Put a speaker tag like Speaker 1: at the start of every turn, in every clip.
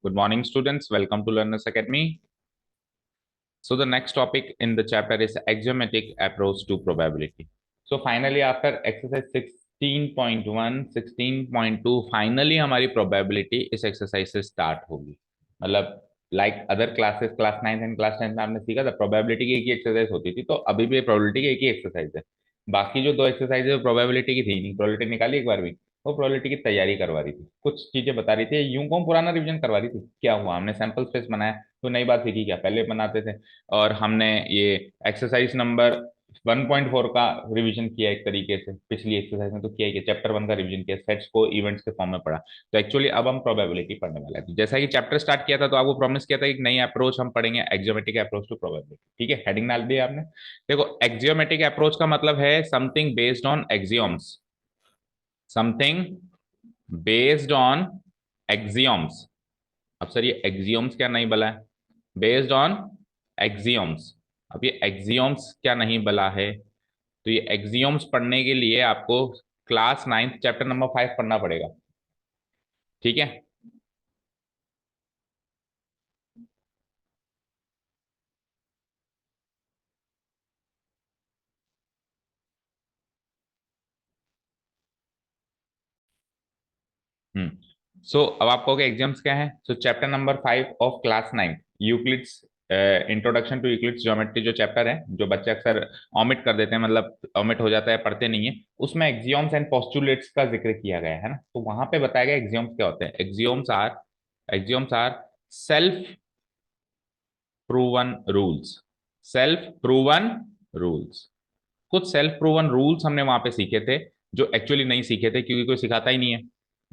Speaker 1: Good morning, students. Welcome to Learners Academy. So the next topic in the chapter is axiomatic approach to probability. So finally, after exercise 16.1, 16.2, finally हमारी probability इस exercise से start होगी. मतलब like other classes, class 9 and class 10 में आपने सीखा था probability की एक ही exercise होती थी, तो अभी भी probability की एक ही exercise है. बाकी जो दो exercise है वो probability की थी नहीं. probability निकाली एक बार भी. वो प्रोबेबिलिटी की तैयारी करवा रही थी, कुछ चीजें बता रही थी, यूं को पुराना रिवीजन करवा रही थी. क्या हुआ, हमने सैंपल स्पेस बनाया तो नई बात सीखी क्या, पहले बनाते थे. और हमने ये एक्सरसाइज नंबर 1.4 का रिवीजन किया एक तरीके से, पिछली एक्सरसाइज में तो किया ही किया, चैप्टर 1 का रिवीजन किया, सेट्स को इवेंट्स के फॉर्म में पढ़ा. तो एक्चुअली अब हम प्रोबेबिलिटी पढ़ने वाले हैं. तो जैसा कि चैप्टर स्टार्ट किया था तो आपको प्रॉमिस किया था कि नई अप्रोच हम पढ़ेंगे, एक्जियोमेट्रिक अप्रोच टू प्रोबेबिलिटी. ठीक है, हेडिंग डाल दिया आपने. देखो, एक्जियोमेट्रिक अप्रोच का मतलब है something based on axioms. Something based on axioms. अब सर ये एक्सियोम्स क्या नहीं बोला है, बेस्ड ऑन एक्सियोम्स. अब ये एक्सियोम्स क्या नहीं बोला है, तो ये एक्सियोम्स पढ़ने के लिए आपको क्लास 9 चैप्टर नंबर 5 पढ़ना पड़ेगा. ठीक है. सो अब आप कहोगे एग्जाम्स क्या है. So chapter number 5 of class 9, Euclid's introduction to Euclid's geometry, जो चैप्टर है जो बच्चे अक्सर ऑमिट कर देते हैं, मतलब ऑमिट हो जाता है, पढ़ते नहीं है, उसमें एक्सियोम्स एंड पोस्टुलेट्स का जिक्र किया गया है ना. तो वहां पे बताया गया एक्सियोम्स क्या होते हैं. Axioms are self proven rules. Self proven rules. कुछ सेल्फ प्रूवन रूल्स हमने वहां पे सीखे थे, जो एक्चुअली नहीं सीखे थे क्योंकि कोई सिखाता ही नहीं है,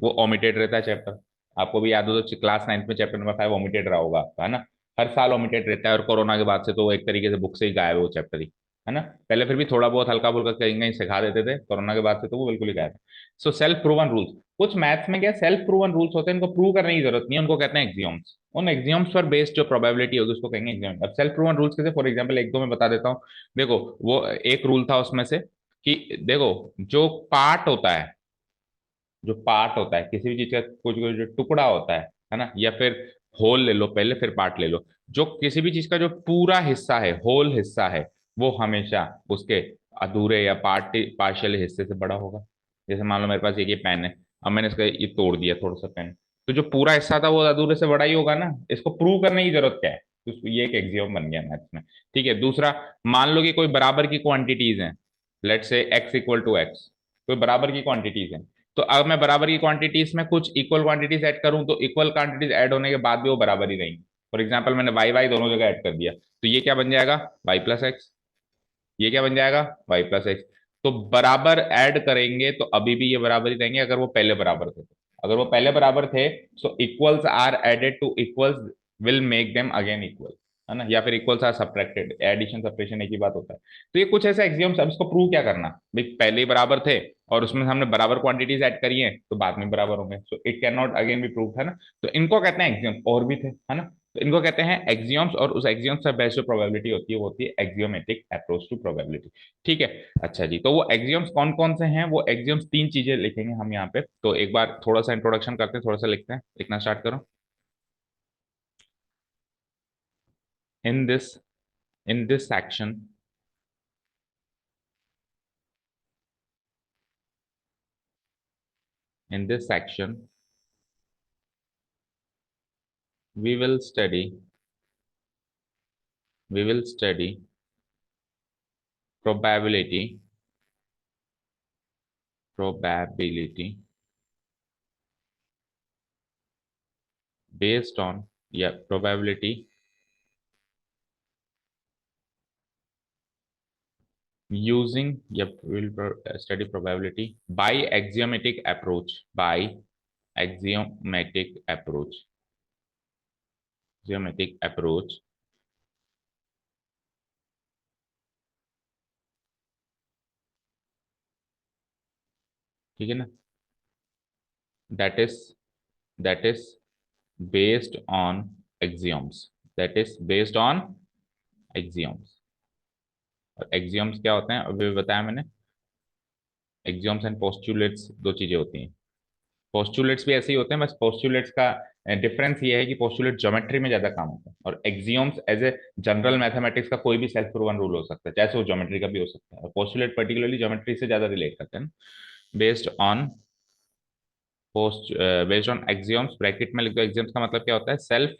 Speaker 1: वो ओमिटेड रहता है चैप्टर. आपको भी याद हो तो क्लास 9 में चैप्टर नंबर 5 ओमिटेड रहा होगा आपका, है ना. हर साल ओमिटेड रहता है, और कोरोना के बाद से तो वो एक तरीके से बुक से ही गायब है वो चैप्टर ही, है ना. पहले फिर भी थोड़ा बहुत हल्का फुल्का कहीं कहीं सिखा देते थे, कोरोना के बाद से तो वो बिल्कुल ही गायब है. So self proven rules. कुछ मैथ्स में क्या सेल्फ प्रूवन रूल्स होते हैं, इनको प्रूव करने की जरूरत नहीं है, उनको कहते हैं एक्सियोम्स. उन एक्सियोम्स पर बेस्ड जो प्रोबेबिलिटी होगी उसको कहेंगे एक्सियोम. अब सेल्फ प्रूवन रूल्स कैसे, फॉर एग्जांपल एक दो मैं बता देता हूँ. देखो, वो एक रूल था उसमें से कि देखो, जो पार्ट होता है किसी भी चीज का, कुछ कुछ जो टुकड़ा होता है ना, या फिर होल ले लो पहले फिर पार्ट ले लो, जो किसी भी चीज का जो पूरा हिस्सा है, होल हिस्सा है, वो हमेशा उसके अधूरे या पार्शियल हिस्से से बड़ा होगा. जैसे मान लो मेरे पास ये पेन है, अब मैंने इसका ये तोड़ दिया थोड़ा सा पेन, तो जो पूरा हिस्सा था वो अधूरे से बड़ा ही होगा ना. इसको प्रूव करने की जरूरत क्या है, तो ये एक एक्सियोम बन गया मैथ्स में. ठीक है. दूसरा, मान लो कि कोई बराबर की क्वांटिटीज हैं, लेट से एक्स इक्वल टू एक्स, कोई बराबर की क्वांटिटीज हैं, तो अगर मैं बराबर की क्वांटिटीज में कुछ इक्वल क्वांटिटीज ऐड करूं तो इक्वल क्वांटिटीज ऐड होने के बाद भी वो बराबर ही रहेंगी. फॉर एग्जाम्पल मैंने वाई वाई दोनों जगह ऐड कर दिया, तो ये क्या बन जाएगा, वाई प्लस एक्स. ये क्या बन जाएगा, वाई प्लस एक्स. तो बराबर ऐड करेंगे तो अभी भी ये बराबर ही रहेंगे अगर वो पहले बराबर थे. अगर वो पहले बराबर थे, so equals are added to equals will make them again equal, है ना. या फिर equals are subtracted, addition subtraction एक ही बात होता है. तो ये कुछ ऐसे एक्सियम्स. अब इसको प्रूव क्या करना, भाई पहले ही बराबर थे और उसमें हमने बराबर क्वांटिटीज ऐड करी हैं तो बाद में बराबर होंगे, so it can not again be prove, है ना. तो इनको कहते हैं एक्सियम्स. और भी थे, है ना. तो इनको कहते हैं एक्सियम्स, और उस एक्सियम्स से बेस्ड जो प्रोबेबिलिटी होती है वो होती है एक्सियोमेट्रिक अप्रोच टू प्रोबेबिलिटी. ठीक है. अच्छा जी, तो वो एक्सियम्स कौन कौन से हैं, वो एक्सियम्स तीन चीजें लिखेंगे हम यहाँ पे. तो एक बार थोड़ा सा इंट्रोडक्शन करते हैं, थोड़ा सा लिखते हैं, लिखना स्टार्ट करो. In this in this section, in this section we will study we will study probability probability based on, yeah, probability using, yep, we'll study probability by axiomatic approach axiomatic approach. ठीक है ना. That is that is based on axioms. That is based on axioms. और axioms क्या होते हैं अभी बताया मैंने. एक्सियोम्स एंड पोस्टुलेट्स दो चीजें होती हैं. पोस्टुलेट्स भी ऐसे ही होते हैं, बस पोस्टुलेट्स का डिफरेंस ये है कि पोस्टुलेट ज्योमेट्री में ज्यादा काम होता है, और एक्सियोम्स एज ए जनरल मैथमेटिक्स का कोई भी सेल्फ प्रूवन रूल हो सकता है, चाहे वो ज्योमेट्री का भी हो सकता है, और पोस्टुलेट पर्टिकुलरली ज्योमेट्री से ज्यादा रिलेट करते हैं। Based on post based on axioms, bracket में लिख दो, एक्सियोम्स का मतलब क्या होता है, सेल्फ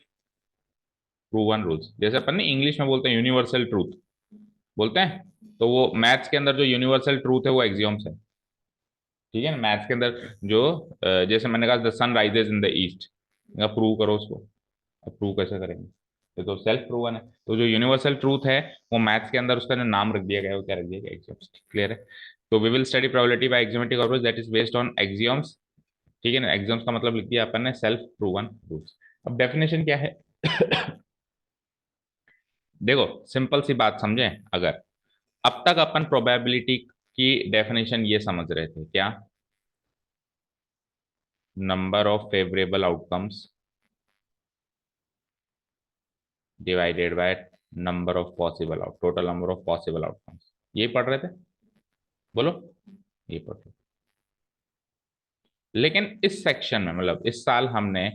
Speaker 1: प्रूवन रूल्स। जैसे अपन ने इंग्लिश में बोलते हैं यूनिवर्सल ट्रूथ बोलते हैं, तो वो मैथ्स के अंदर जो यूनिवर्सल ट्रूथ है वो एक्सियोम्स है। ठीक है ना, मैथ्स के अंदर जो जैसे मैंने कहा the sun rises in the east, prove करो उसको। अब प्रूव कैसे करेंगे, ये तो सेल्फ प्रूवन है। तो जो यूनिवर्सल ट्रूथ है वो मैथ्स के अंदर उसका जो नाम रख दिया गया है वो क्या रख दिया गया, एक्सियोम्स। क्लियर है। तो we will study probability by axiomatic operators that is based on axioms. ठीक है ना, एक्सियोम्स का मतलब लिख दिया अपन ने सेल्फ प्रूवन रूल्स। अब डेफिनेशन क्या है देखो सिंपल सी बात समझें, अगर अब तक अपन प्रोबेबिलिटी की डेफिनेशन ये समझ रहे थे क्या, number of favourable outcomes divided by number of possible out total number of possible outcomes, यही पढ़ रहे थे, बोलो, ये पढ़ रहे थे। लेकिन इस सेक्शन में मतलब इस साल हमने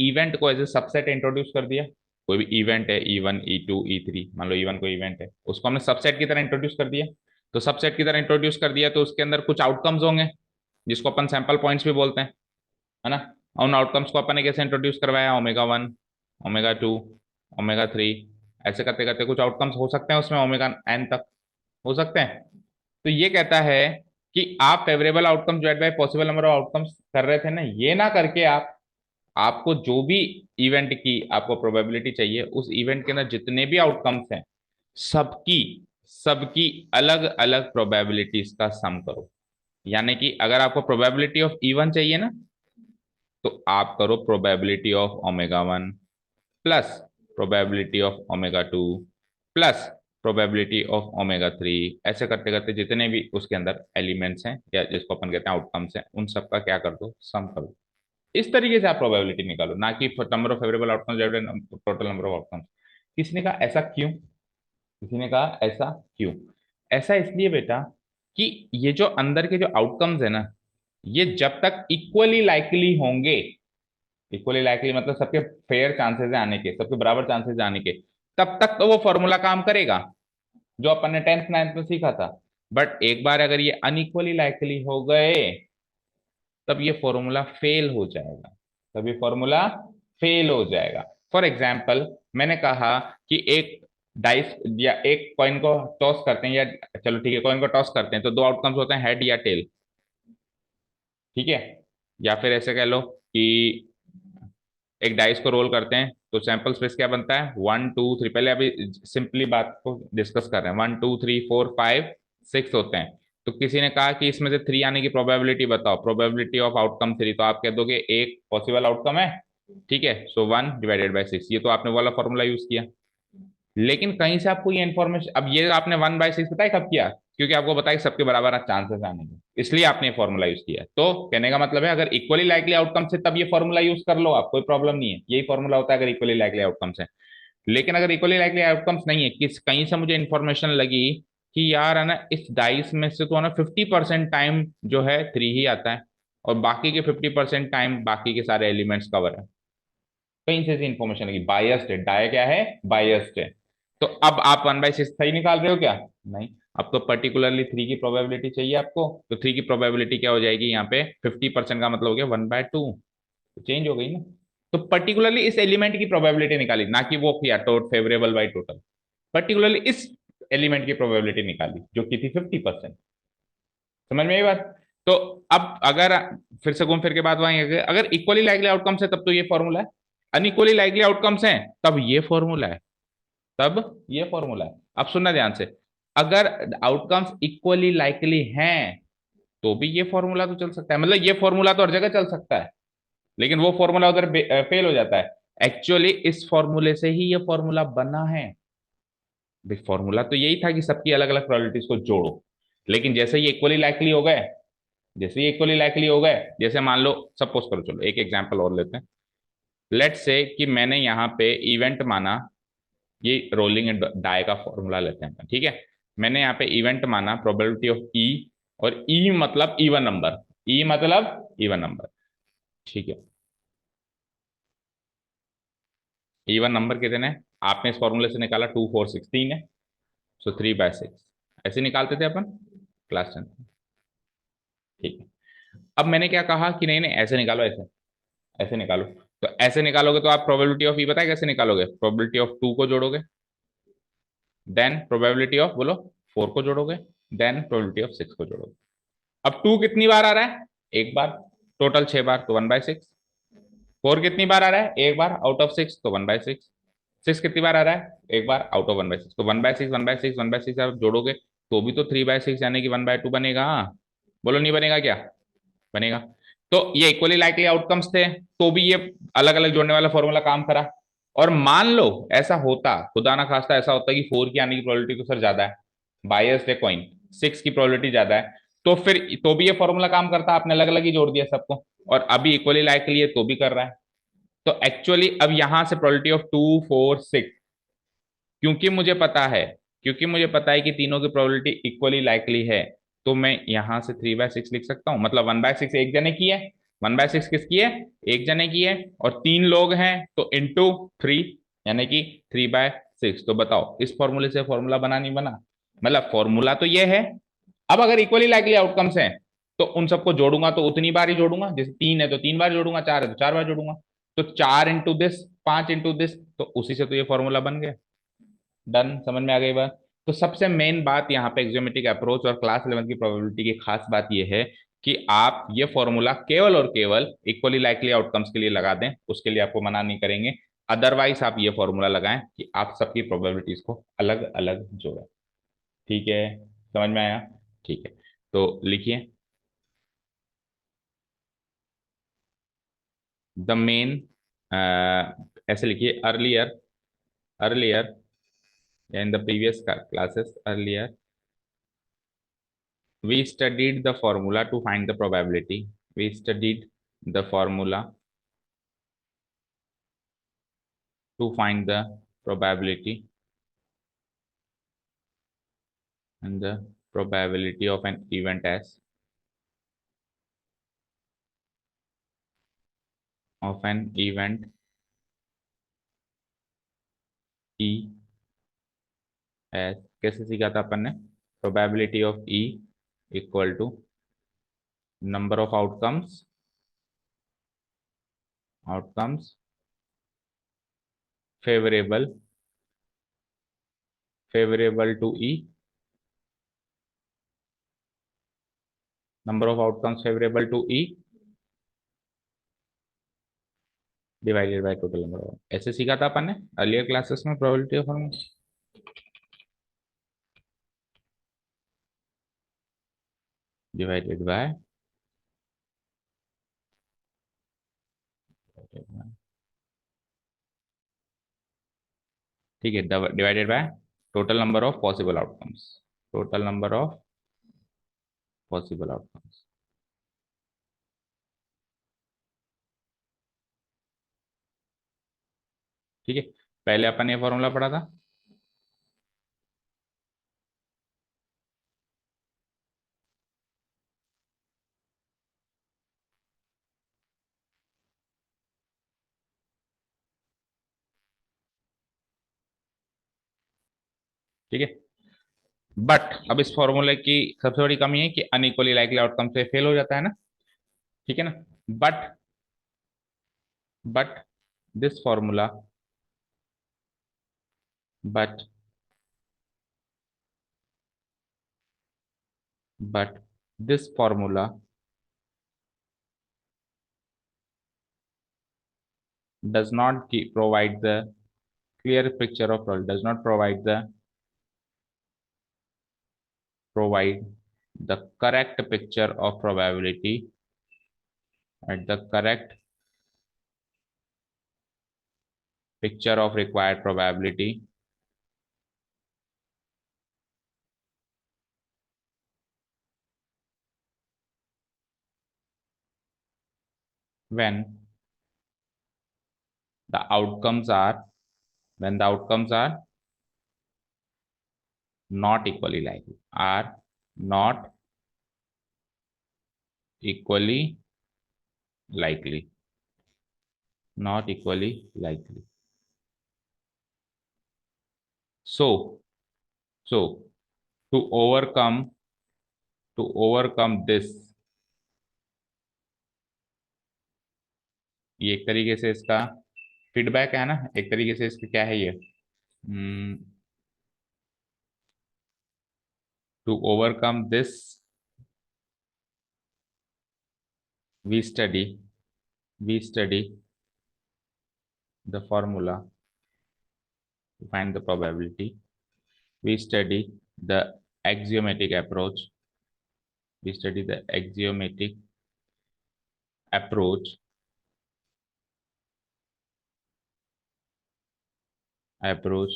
Speaker 1: इवेंट को एज ए सबसेट इंट्रोड्यूस कर दिया। कोई भी इवेंट है E1 E2 E3, मान लो E1 कोई इवेंट है, उसको हमने सबसेट की तरह इंट्रोड्यूस कर दिया। तो सबसेट की तरह इंट्रोड्यूस कर दिया तो उसके अंदर कुछ आउटकम्स होंगे जिसको अपन सैंपल पॉइंट्स भी बोलते हैं, है ना। और उन आउटकम्स को अपन ने कैसे इंट्रोड्यूस करवाया, ओमेगा 1 ओमेगा 2 ओमेगा 3, ऐसे करते करते कुछ आउटकम्स हो सकते हैं उसमें ओमेगा n तक हो सकते हैं। तो ये कहता है कि आप favourable outcomes divide by possible number of outcomes कर रहे थे ना, ये ना करके आप आपको जो भी इवेंट की आपको प्रोबेबिलिटी चाहिए, उस इवेंट के अंदर जितने भी आउटकम्स हैं सबकी सबकी अलग अलग प्रोबेबिलिटीज का सम करो। यानी कि अगर आपको प्रोबेबिलिटी ऑफ E1 चाहिए ना, तो आप करो probability of omega 1 plus probability of omega 2 plus probability of omega 3, ऐसे करते करते जितने भी उसके अंदर एलिमेंट्स हैं या जिसको अपन कहते हैं आउटकम्स हैं, उन सबका क्या कर दो, सम कर दो। इस तरीके से आप प्रोबेबिलिटी निकालो, ना कि number of favourable outcomes total number of outcomes. किसने कहा ऐसा क्यों, किसी ने कहा ऐसा क्यों, ऐसा इसलिए बेटा कि ये जो अंदर के जो आउटकम्स है ना, ये जब तक इक्वली लाइकली होंगे, इक्वली लाइकली मतलब सबके फेयर चांसेस है आने के, सबके बराबर चांसेस है आने के, तब तक तो वो फॉर्मूला काम करेगा जो अपन ने 10th 9th में सीखा था। बट एक बार अगर ये अनइक्वली लाइकली हो गए, तब ये फॉर्मूला फेल हो जाएगा, तब ये फॉर्मूला फेल हो जाएगा। फॉर एग्जाम्पल मैंने कहा कि एक डाइस या एक कॉइन को टॉस करते हैं, या चलो ठीक है कॉइन को टॉस करते हैं, तो दो आउटकम्स होते हैं, हेड या टेल। ठीक है, या फिर ऐसे कह लो कि एक डाइस को रोल करते हैं तो सैंपल स्पेस क्या बनता है, 1 2 3, पहले अभी सिंपली बात को डिस्कस कर रहे हैं, 1 2 3 4 5 6 होते हैं। तो किसी ने कहा कि इसमें से 3 आने की प्रोबेबिलिटी बताओ, प्रोबेबिलिटी ऑफ आउटकम 3, तो आप कह दोगे एक पॉसिबल आउटकम है, ठीक है, सो 1/6, ये तो आपने वाला फॉर्मूला यूज किया। लेकिन कहीं से आपको ये इन्फॉर्मेशन, अब ये आपने 1/6 पता है कब किया, क्योंकि आपको पता है कि सबके बराबर चांसेस आने के, इसलिए आपने ये फॉर्मूला यूज किया। तो कहने का मतलब है अगर इक्वली लाइकली आउटकम से तब ये फॉर्मूला यूज कर लो आप, कोई प्रॉब्लम नहीं है, यही फॉर्मूला होता है अगर इक्वली लाइकली आउटकम्स है। लेकिन अगर इक्वली लाइकली आउटकम्स नहीं है, किस कहीं से मुझे इन्फॉर्मेशन लगी कि यार है ना इस डाइस में से तो है ना 50% टाइम जो है 3 ही आता है, और बाकी के 50% टाइम बाकी के सारे एलिमेंट्स कवर है, कहीं से इन्फॉर्मेशन लगी, बायस्ड है, डाया क्या है, बायस्ड है। तो अब आप 1/6 सही निकाल रहे हो क्या, नहीं, अब तो पर्टिकुलरली 3 की प्रोबेबिलिटी चाहिए आपको, तो 3 की प्रोबेबिलिटी क्या हो जाएगी यहाँ पे, 50% का मतलब हो गया 1/2, तो चेंज हो गई ना। तो पर्टिकुलरली इस एलिमेंट की प्रोबेबिलिटी निकाली, ना कि वो किया फेवरेबल बाई टोटल, पर्टिकुलरली इस एलिमेंट की प्रोबेबिलिटी निकाली जो की थी 50%। समझ में आई बात। तो अब अगर फिर से घूम फिर के बात वहां अगर इक्वली लाइकली आउटकम्स है तब तो ये फॉर्मूला है, अनइक्वली लाइकली आउटकम्स हैं तब ये फॉर्मूला है, तब ये फॉर्मूला है। अब सुनना ध्यान से, अगर आउटकम्स इक्वली लाइकली हैं तो भी ये फॉर्मूला तो चल सकता है, मतलब ये फॉर्मूला तो हर जगह चल सकता है, लेकिन वो फॉर्मूला उधर फेल हो जाता है। एक्चुअली इस फॉर्मूले से ही ये फॉर्मूला बना है, फॉर्मूला तो यही था कि सबकी अलग अलग प्रोबेबिलिटीज को जोड़ो, लेकिन जैसे ही इक्वली लाइकली हो गए, जैसे ही इक्वली लाइकली हो गए, जैसे मान लो सपोज करो, चलो एक एग्जांपल और लेते हैं, लेट से कि मैंने यहाँ पे इवेंट माना, ये रोलिंग एंड डाई का फॉर्मूला लेते हैं, ठीक है। मैंने यहाँ पे इवेंट माना प्रोबेबिलिटी ऑफ ई, और ई मतलब इवन नंबर, ई मतलब इवन नंबर। ठीक है, इवन नंबर कितने हैं? आपने इस फॉर्मूले से निकाला 2 4 6 3 है, सो 3/6 ऐसे निकालते थे अपन क्लास 10। ठीक है, अब मैंने क्या कहा कि नहीं नहीं ऐसे निकालो, ऐसे ऐसे निकालो। तो ऐसे निकालोगे तो आप प्रोबेबिलिटी ऑफ ई पता है कैसे निकालोगे? प्रोबेबिलिटी ऑफ 2 को जोड़ोगे, देन प्रोबेबिलिटी ऑफ बोलो 4 को जोड़ोगे, देन प्रोबेबिलिटी ऑफ 6 को जोड़ोगे। अब 2 कितनी बार आ रहा है? एक बार, टोटल 6 बार तो 1/6। 4 कितनी बार आ रहा है? एक बार आउट ऑफ 6 तो 1/6। 6 कितनी बार आ रहा है? एक बार आउट ऑफ 1/6 तो 1/6 1/6 1/6 आप जोड़ोगे तो भी तो 3/6 यानी कि 1/2 बनेगा। बोलो नहीं बनेगा क्या? बनेगा। तो ये इक्वली लाइकली आउटकम्स थे, तो भी ये अलग अलग जोड़ने वाला फॉर्मूला काम करा। और मान लो ऐसा होता, खुदा ना खास्ता ऐसा होता कि 4 की आने की प्रोबेबिलिटी तो सर ज्यादा है, बायस्ड है कॉइन, 6 की प्रोबेबिलिटी ज्यादा है, तो फिर तो भी ये फॉर्मूला काम करता, आपने अलग अलग ही जोड़ दिया सबको। और अभी इक्वली लाइकली है तो भी कर रहा है। तो एक्चुअली अब यहां से प्रोबेबिलिटी ऑफ 2 4 6, क्योंकि मुझे पता है, क्योंकि मुझे पता है कि तीनों की प्रोबेबिलिटी इक्वली लाइकली है, तो मैं यहां से 3/6 लिख सकता हूं। मतलब 1/6 एक जने की है, 1/6 किसकी है? एक जने की है, और 3 लोग हैं तो इंटू 3 यानी कि 3/6। तो बताओ इस फॉर्मूले से फॉर्मूला बना नहीं बना? मतलब फॉर्मूला तो ये है। अब अगर इक्वली लाइकली आउटकम्स हैं तो उन सबको जोड़ूंगा तो उतनी बार ही जोड़ूंगा, जैसे 3 है तो 3 बार जोड़ूंगा, 4 है तो 4 बार जोड़ूंगा। तो 4 इंटू दिस, 5 इंटू दिस, तो उसी से तो ये फॉर्मूला बन गया। डन, समझ में आ गई बात? तो सबसे मेन बात यहाँ पे एक्सियोमेट्रिक अप्रोच और क्लास 11 की प्रोबेबिलिटी की खास बात यह है कि आप ये फॉर्मूला केवल और केवल इक्वली लाइकली आउटकम्स के लिए लगा दें, उसके लिए आपको मना नहीं करेंगे। अदरवाइज आप ये फॉर्मूला लगाएं कि आप सबकी प्रोबेबिलिटीज को अलग अलग जोड़ें। ठीक है, समझ में आया? ठीक है, तो लिखिए द मेन, ऐसे लिखिए earlier, earlier in the previous classes earlier we studied the formula to find the probability. We studied the formula to find the probability, and the probability of an event as, of an event E as, कैसे सीखा था अपन ने? probability of E equal to number of outcomes, outcomes favorable, favorable to E, number of outcomes favorable to E divided by total number of, ऐसे सीखा था अपन ने earlier classes में probability of formula. Divided by, ठीक है, divided by total number of possible outcomes, total number of possible outcomes. ठीक है, पहले अपन ये फॉर्मूला पढ़ा था। ठीक है, बट अब इस फॉर्मूले की सबसे बड़ी कमी है कि अनइक्वली लाइकली आउटकम से फेल हो जाता है ना। ठीक है ना? But, but this formula, but, but this formula does not provide the clear picture of probability, does not provide the correct picture of probability at the correct picture of required probability when the outcomes are, when the outcomes are not equally likely, are not equally likely, not equally likely. So so to overcome this, ये एक तरीके से इसका feedback है ना, एक तरीके से इसका क्या है ये, to overcome this we study we study the formula to find the probability. We study the axiomatic approach. We study the axiomatic approach approach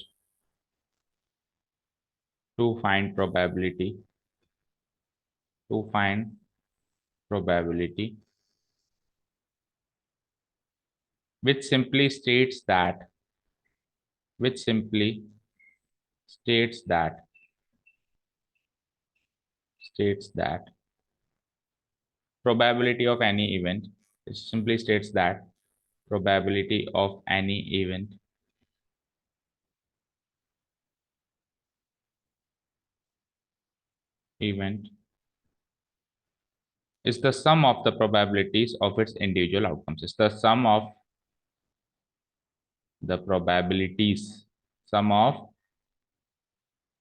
Speaker 1: to find probability, which simply states that which simply states that states that probability of any event. It simply states that probability of any event is the sum of the probabilities of its individual outcomes. It's the sum of the probabilities, sum of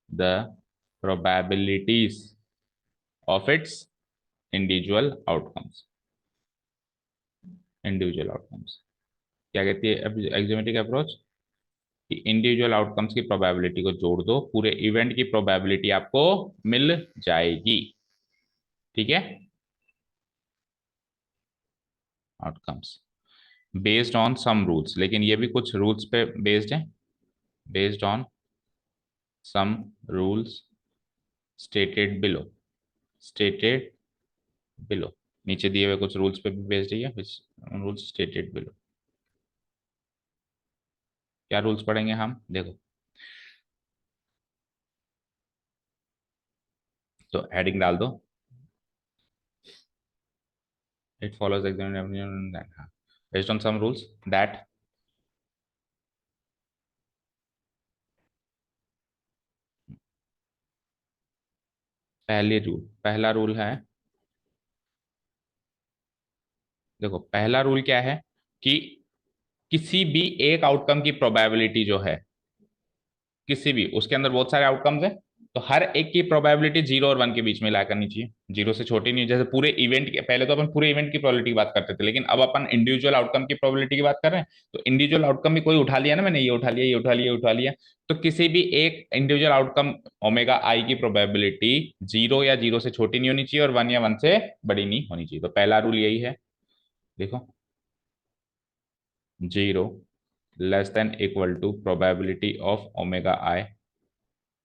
Speaker 1: the probabilities of its individual outcomes। क्या कहती है axiomatic approach, कि individual outcomes की probability को जोड़ दो, पूरे event की प्रोबेबिलिटी आपको मिल जाएगी। ठीक है, outcomes based on some rules, लेकिन ये भी कुछ रूल्स पे बेस्ड है, based on some rules stated below, stated below, नीचे दिए हुए कुछ रूल्स पे भी बेस्ड है, रूल्स स्टेटेड बिलो। क्या रूल्स पढ़ेंगे हम, देखो, तो हेडिंग डाल दो, it follows based on some rules that पहला रूल है, देखो पहला रूल क्या है कि किसी भी एक आउटकम की प्रोबेबिलिटी जो है, किसी भी, उसके अंदर बहुत सारे आउटकम्स हैं, तो हर एक की प्रोबेबिलिटी 0 और 1 के बीच में लाया करनी चाहिए, 0 से छोटी नहीं। जैसे पूरे इवेंट के, पहले तो अपन पूरे इवेंट की प्रोबेबिलिटी की बात करते थे, लेकिन अब अपन इंडिविजुअल आउटकम की प्रोबेबिलिटी की बात कर रहे हैं। तो इंडिविजुअल आउटकम भी कोई उठा लिया ना मैंने, ये उठा लिया, ये उठा लिया, ये उठा लिया, तो किसी भी एक इंडिविजुअल आउटकम ओमेगा आई की प्रोबेबिलिटी 0 या 0 से छोटी नहीं होनी चाहिए और 1 या 1 से बड़ी नहीं होनी चाहिए। तो पहला रूल यही है, देखो, 0 less than equal to probability of omega i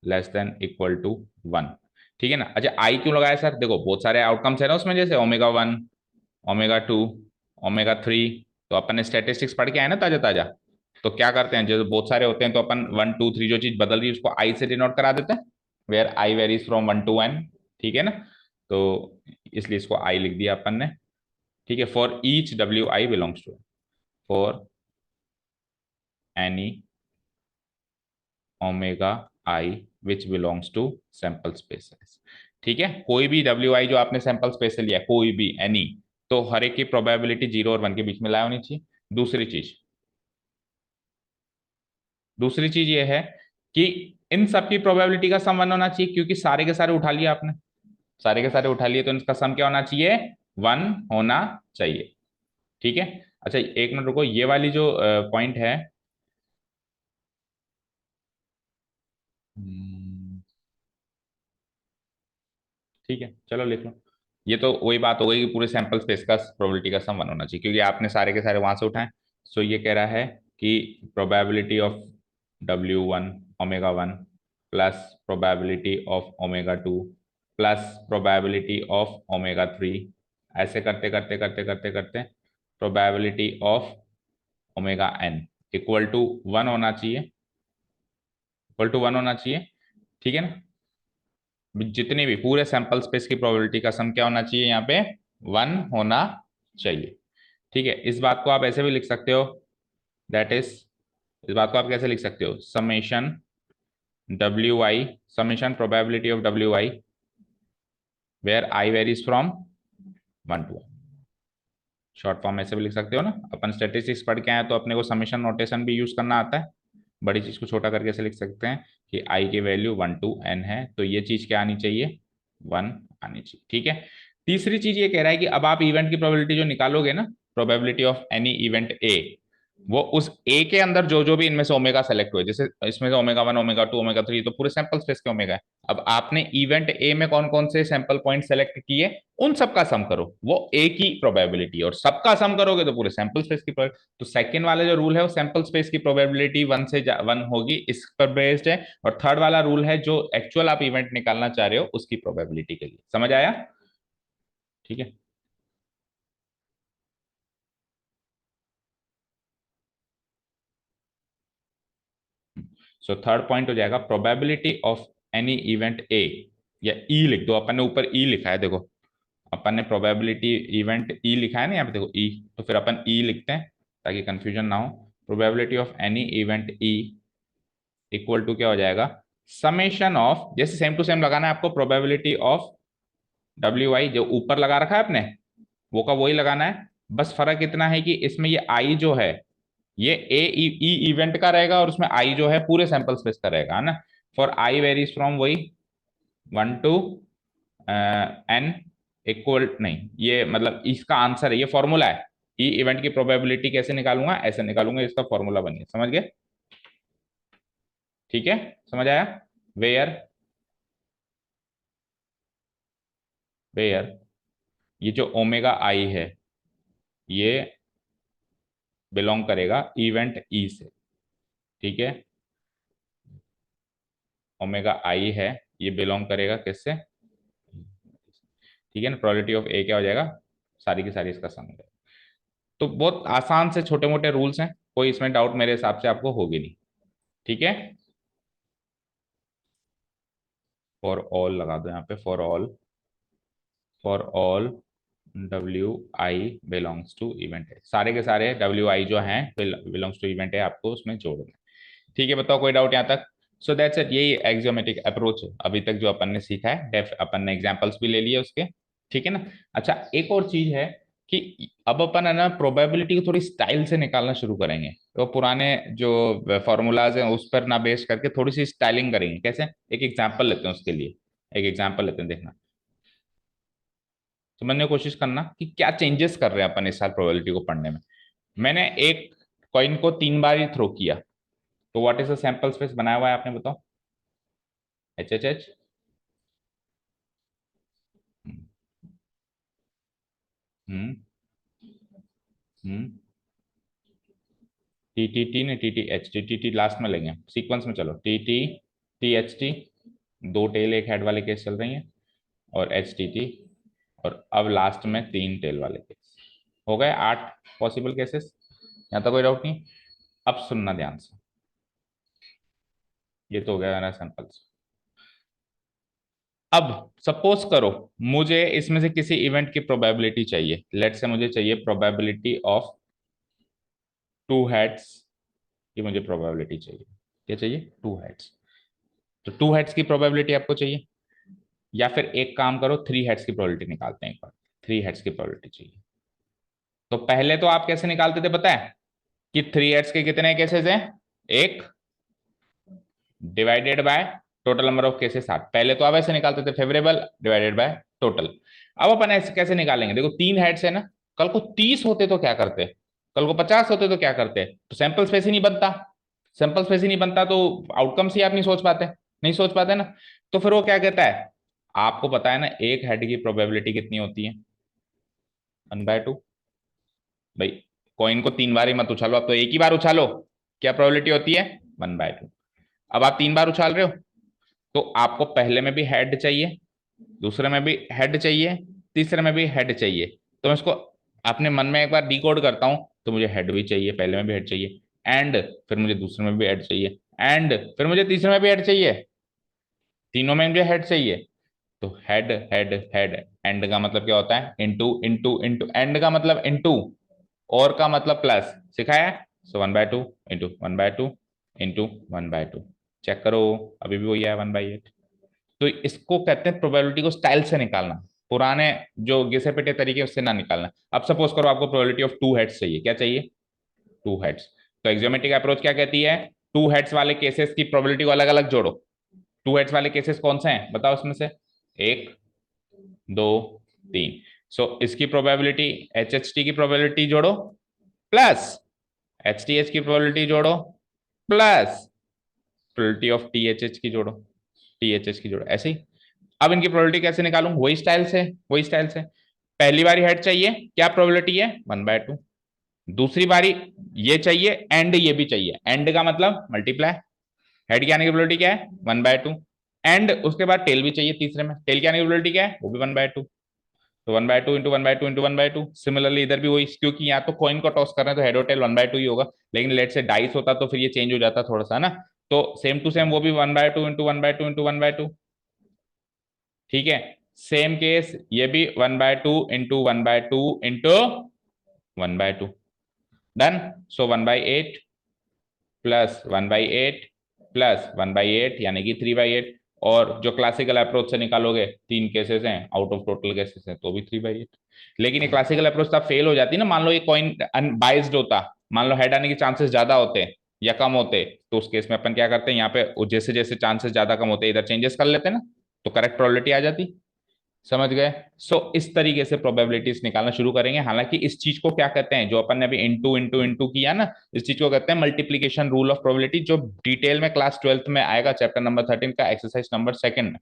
Speaker 1: less than equal to 1। ठीक है ना। अच्छा, आई क्यों लगाया सर, देखो बहुत सारे आउटकम्स है ना उसमें, जैसे ओमेगा 1, ओमेगा 2, ओमेगा 3, तो अपन ने स्टेटिस्टिक्स पढ़ के आए ना ताजा ताजा। तो क्या करते हैं, जैसे बहुत सारे होते हैं, तो अपन 1 2 3 जो चीज बदल रही है उसको आई से डिनोट करा देते हैं, where i varies from 1 to n। ठीक है ना, तो इसलिए इसको आई लिख दिया अपन ने। ठीक है, फॉर ईच डब्ल्यू i belongs to, for any omega i which belongs to sample space. ठीक है, कोई भी डब्ल्यू आई जो आपने सैंपल स्पेस से लिया, कोई भी एनी, तो हर एक की प्रोबेबिलिटी 0 और 1 के बीच में लाया होनी चाहिए। दूसरी चीज दूसरी चीज ये है कि इन सबकी प्रोबेबिलिटी का सम 1 होना चाहिए, क्योंकि सारे के सारे उठा लिया आपने, सारे के सारे उठा लिए, तो इनका सम क्या होना चाहिए, 1 होना चाहिए। ठीक है। अच्छा एक मिनट रुको, ये वाली जो पॉइंट है, हम्म, ठीक है चलो लिख लो। ये तो वही बात हो गई कि पूरे सैंपल स्पेस का प्रोबेबिलिटी का सम 1 होना चाहिए, क्योंकि आपने सारे के सारे वहां से उठाए। सो ये कह रहा है कि probability of W1 omega 1 plus probability of omega 2 plus probability of omega 3, ऐसे करते करते करते करते करते probability of omega n equal to 1 होना चाहिए, इक्वल टू 1 होना चाहिए। ठीक है ना, जितनी भी पूरे सैंपल स्पेस की प्रोबेबिलिटी का सम क्या होना चाहिए यहाँ पे, 1 होना चाहिए। ठीक है, इस बात को आप ऐसे भी लिख सकते हो, दैट इज, इस बात को आप कैसे लिख सकते हो, summation W I, summation probability of W I where i varies from 1 to 1। Short form ऐसे भी लिख सकते हो ना, अपन स्टेटिस्टिक्स पढ़ के आए तो अपने को समेशन नोटेशन भी यूज करना आता है। बड़ी चीज को छोटा करके ऐसे लिख सकते हैं कि आई की वैल्यू 1 to n है, तो ये चीज क्या आनी चाहिए, 1 आनी चाहिए। ठीक है, तीसरी चीज ये कह रहा है कि अब आप इवेंट की प्रोबेबिलिटी जो निकालोगे ना, probability of any event A, वो उस ए के अंदर जो जो भी इनमें से ओमेगा सेलेक्ट हुए, जैसे इसमें से ओमेगा 1, ओमेगा 2, ओमेगा 3, तो पूरे सैंपल स्पेस के ओमेगा है। अब आपने इवेंट ए में कौन कौन से सैंपल पॉइंट सेलेक्ट किए, उन सबका सम करो, वो ए की प्रोबेबिलिटी, और सबका सम करोगे तो पूरे सैंपल स्पेस की प्रोबेबिलिटी। तो सेकंड वाला जो रूल है वो सैंपल स्पेस की प्रोबेबिलिटी 1 होगी, इस पर बेस्ड है। और थर्ड वाला रूल है जो एक्चुअल आप इवेंट निकालना चाह रहे हो उसकी प्रोबेबिलिटी के लिए। समझ आया? ठीक है। सो थर्ड पॉइंट हो जाएगा probability of any event A, या ई लिख दो, अपन ने ऊपर ई लिखा है देखो, अपन ने प्रोबेबिलिटी इवेंट ई लिखा है ना यहाँ पे देखो ई, तो फिर अपन ई लिखते हैं ताकि कंफ्यूजन ना हो। Probability of any event E equal to क्या हो जाएगा, समेशन ऑफ, जैसे सेम टू सेम लगाना है आपको, प्रोबेबिलिटी ऑफ डब्ल्यू आई जो ऊपर लगा रखा है आपने, वो का वही लगाना है। बस फर्क इतना है कि इसमें ये आई जो है ये ए ई इवेंट का रहेगा, और उसमें आई जो है पूरे सैंपल स्पेस का रहेगा, है ना। फॉर आई वेरीज फ्रॉम वही 1 to n इक्वल, नहीं ये मतलब इसका आंसर है, ये फॉर्मूला है। ई इवेंट की प्रोबेबिलिटी कैसे निकालूंगा, ऐसे निकालूंगा, इसका फॉर्मूला बनिए, समझ गए? ठीक है, समझ आया? वेयर, वेयर ये जो ओमेगा आई है ये बिलोंग करेगा इवेंट ई से। ठीक है, ओमेगा आई है, ये बिलोंग करेगा किससे, ठीक है ना। प्रोबेबिलिटी ऑफ ए क्या हो जाएगा, सारी की सारी इसका सम हो जाएगा। तो बहुत आसान से छोटे मोटे रूल्स हैं, कोई इसमें डाउट मेरे हिसाब से आपको होगी नहीं। ठीक है, फॉर ऑल लगा दो यहाँ पे, फॉर ऑल, फॉर ऑल डब्ल्यू आई बिलोंग्स टू इवेंट है, सारे के सारे डब्ल्यू आई जो हैं बिलोंग्स टू इवेंट है, आपको उसमें जोड़ना है। ठीक है, बताओ कोई डाउट यहाँ तक? सो दैट्स इट, यही एक्सियोमेटिक अप्रोच अभी तक जो अपन ने सीखा है, डेफ अपन ने एग्जांपल्स भी ले लिए उसके। ठीक है ना। अच्छा, एक और चीज है कि अब अपन है ना प्रोबेबिलिटी को थोड़ी स्टाइल से निकालना शुरू करेंगे, तो पुराने जो फॉर्मूलाज हैं उस पर ना बेस करके थोड़ी सी स्टाइलिंग करेंगे। कैसे, एक एग्जांपल लेते हैं उसके लिए, एक एग्जांपल लेते हैं, देखना, समझने की कोशिश करना कि क्या चेंजेस कर रहे हैं अपन इस साल प्रोबेबिलिटी को पढ़ने में। मैंने एक कॉइन को 3 बार ही थ्रो किया, तो what is the sample space बनाया हुआ है आपने बताओ, H H H, hmm hmm, T T T ने T T H, T T T last में लेंगे सीक्वेंस में, चलो T T T H T, 2 tail एक हेड वाले केस चल रही हैं, और एच टी टी, और अब लास्ट में 3 टेल वाले केस। हो गए 8 पॉसिबल केसेस, यहाँ तक कोई डाउट नहीं। अब सुनना ध्यान से, ये तो हो गया मेरा सैंपल्स। अब सपोज करो मुझे इसमें से किसी इवेंट की प्रोबेबिलिटी चाहिए, लेट से मुझे चाहिए प्रोबेबिलिटी ऑफ 2 हेड्स की, मुझे प्रोबेबिलिटी चाहिए, क्या चाहिए, 2 हेड्स। तो 2 हेड्स की प्रोबेबिलिटी आपको चाहिए, या फिर एक काम करो 3 हेड्स की प्रोबेबिलिटी निकालते हैं एक बार, 3 हेड्स की प्रोबेबिलिटी चाहिए। तो पहले तो आप कैसे निकालते थे पता है, कि 3 हेड्स के कितने केसेस हैं, एक divided by total number of cases 8। पहले तो आप ऐसे निकालते थे, फेवरेबल डिवाइडेड बाय टोटल। अब अपन ऐसे कैसे निकालेंगे, देखो 3 हेड्स है ना, कल को 30 होते तो क्या करते, कल को 50 होते तो क्या करते, तो सैंपल स्पेस ही नहीं बनता, सैंपल स्पेस ही नहीं बनता तो आउटकम्स ही आप नहीं सोच पाते, नहीं सोच पाते ना। तो फिर वो क्या कहता है, आपको पता है ना एक हेड की प्रोबेबिलिटी कितनी होती है, 1/2। भाई कॉइन को 3 बार ही मत उछालो, अब तो एक ही बार उछालो, क्या प्रोबेबिलिटी होती है, 1/2। अब आप 3 बार उछाल रहे हो, तो आपको पहले में भी हेड चाहिए, दूसरे में भी हेड चाहिए, तीसरे में भी हेड चाहिए। तो मैं इसको अपने मन में एक बार डिकोड करता हूं, तो मुझे हेड भी चाहिए, पहले में भी हेड चाहिए, एंड फिर मुझे दूसरे में भी हेड चाहिए, एंड फिर मुझे तीसरे में भी हेड चाहिए, तीनों में मुझे हेड चाहिए। तो हेड हेड हेड, एंड का मतलब क्या होता है, इनटू इनटू इनटू, एंड का मतलब इनटू, और का मतलब प्लस, सिखाया है। सो 1/2 इंटू 1/2 इंटू 1/2, चेक करो अभी भी वही है 1/8। तो इसको कहते हैं प्रोबेबिलिटी को स्टाइल से निकालना, पुराने जो घिसे पिटे तरीके उससे ना निकालना। अब सपोज करो आपको प्रोबेबिलिटी ऑफ टू हेड्स चाहिए, क्या चाहिए, टू हेड्स। तो एक्जियोमेट्रिक अप्रोच क्या कहती है, टू हेड्स वाले केसेस की प्रोबेबिलिटी को अलग अलग जोड़ो। टू हेड्स वाले केसेस कौन से हैं बताओ, उसमें से एक, दो, तीन। सो इसकी प्रोबेबिलिटी, एच एच टी की प्रोबेबिलिटी जोड़ो, प्लस एच टी एच की प्रोबेबिलिटी जोड़ो, plus probability of T H H की जोड़ो, टी एच एच की जोड़ो, ऐसे ही। अब इनकी प्रोबेबिलिटी कैसे निकालूं, वही स्टाइल से, वही स्टाइल से। पहली बारी हेड चाहिए, क्या प्रोबेबिलिटी है 1/2। दूसरी बारी ये चाहिए एंड ये भी चाहिए, एंड का मतलब मल्टीप्लाई, हेड की आने की प्रोबेबिलिटी क्या है 1/2, एंड उसके बाद टेल भी चाहिए तीसरे में, टेल की आने की प्रोबेबिलिटी क्या है वो भी 1/2। तो 1/2 इंटू 1/2 इंटू 1/2। सिमिलरली इधर भी वही, क्योंकि यहाँ तो कॉइन को टॉस कर रहे हैं तो हेड और टेल 1/2 ही होगा, लेकिन लेट से डाइस होता तो फिर ये चेंज हो जाता थोड़ा सा ना। तो सेम टू सेम वो भी 1/2 इंटू 1/2 इंटू 1/2, ठीक है। सेम केस ये भी 1/2 इंटू 1/2 इंटू 1/2, डन। सो 1/8 प्लस 1/8 प्लस 1/8 यानी कि 3/8। और जो क्लासिकल अप्रोच से निकालोगे, तीन केसेस हैं आउट ऑफ टोटल केसेस हैं तो भी 3/8। लेकिन ये क्लासिकल अप्रोच तब फेल हो जाती है ना, मान लो ये कॉइन अनबाइज्ड होता, मान लो हेड आने के चांसेस ज्यादा होते या कम होते, तो उस केस में अपन क्या करते हैं, यहाँ पे जैसे जैसे चांसेस ज्यादा कम होते इधर चेंजेस कर लेते ना, तो करेक्ट प्रोबेबिलिटी आ जाती। समझ गए। इस तरीके से प्रोबेबिलिटीज निकालना शुरू करेंगे। हालांकि इस चीज को क्या कहते हैं, जो अपन ने अभी इंटू इंटू इंटू किया ना, इस चीज को कहते हैं मल्टीप्लीकेशन रूल ऑफ प्रोबेबिलिटी, जो डिटेल में क्लास 12th में आएगा, चैप्टर नंबर 13 का एक्सरसाइज नंबर 2 में।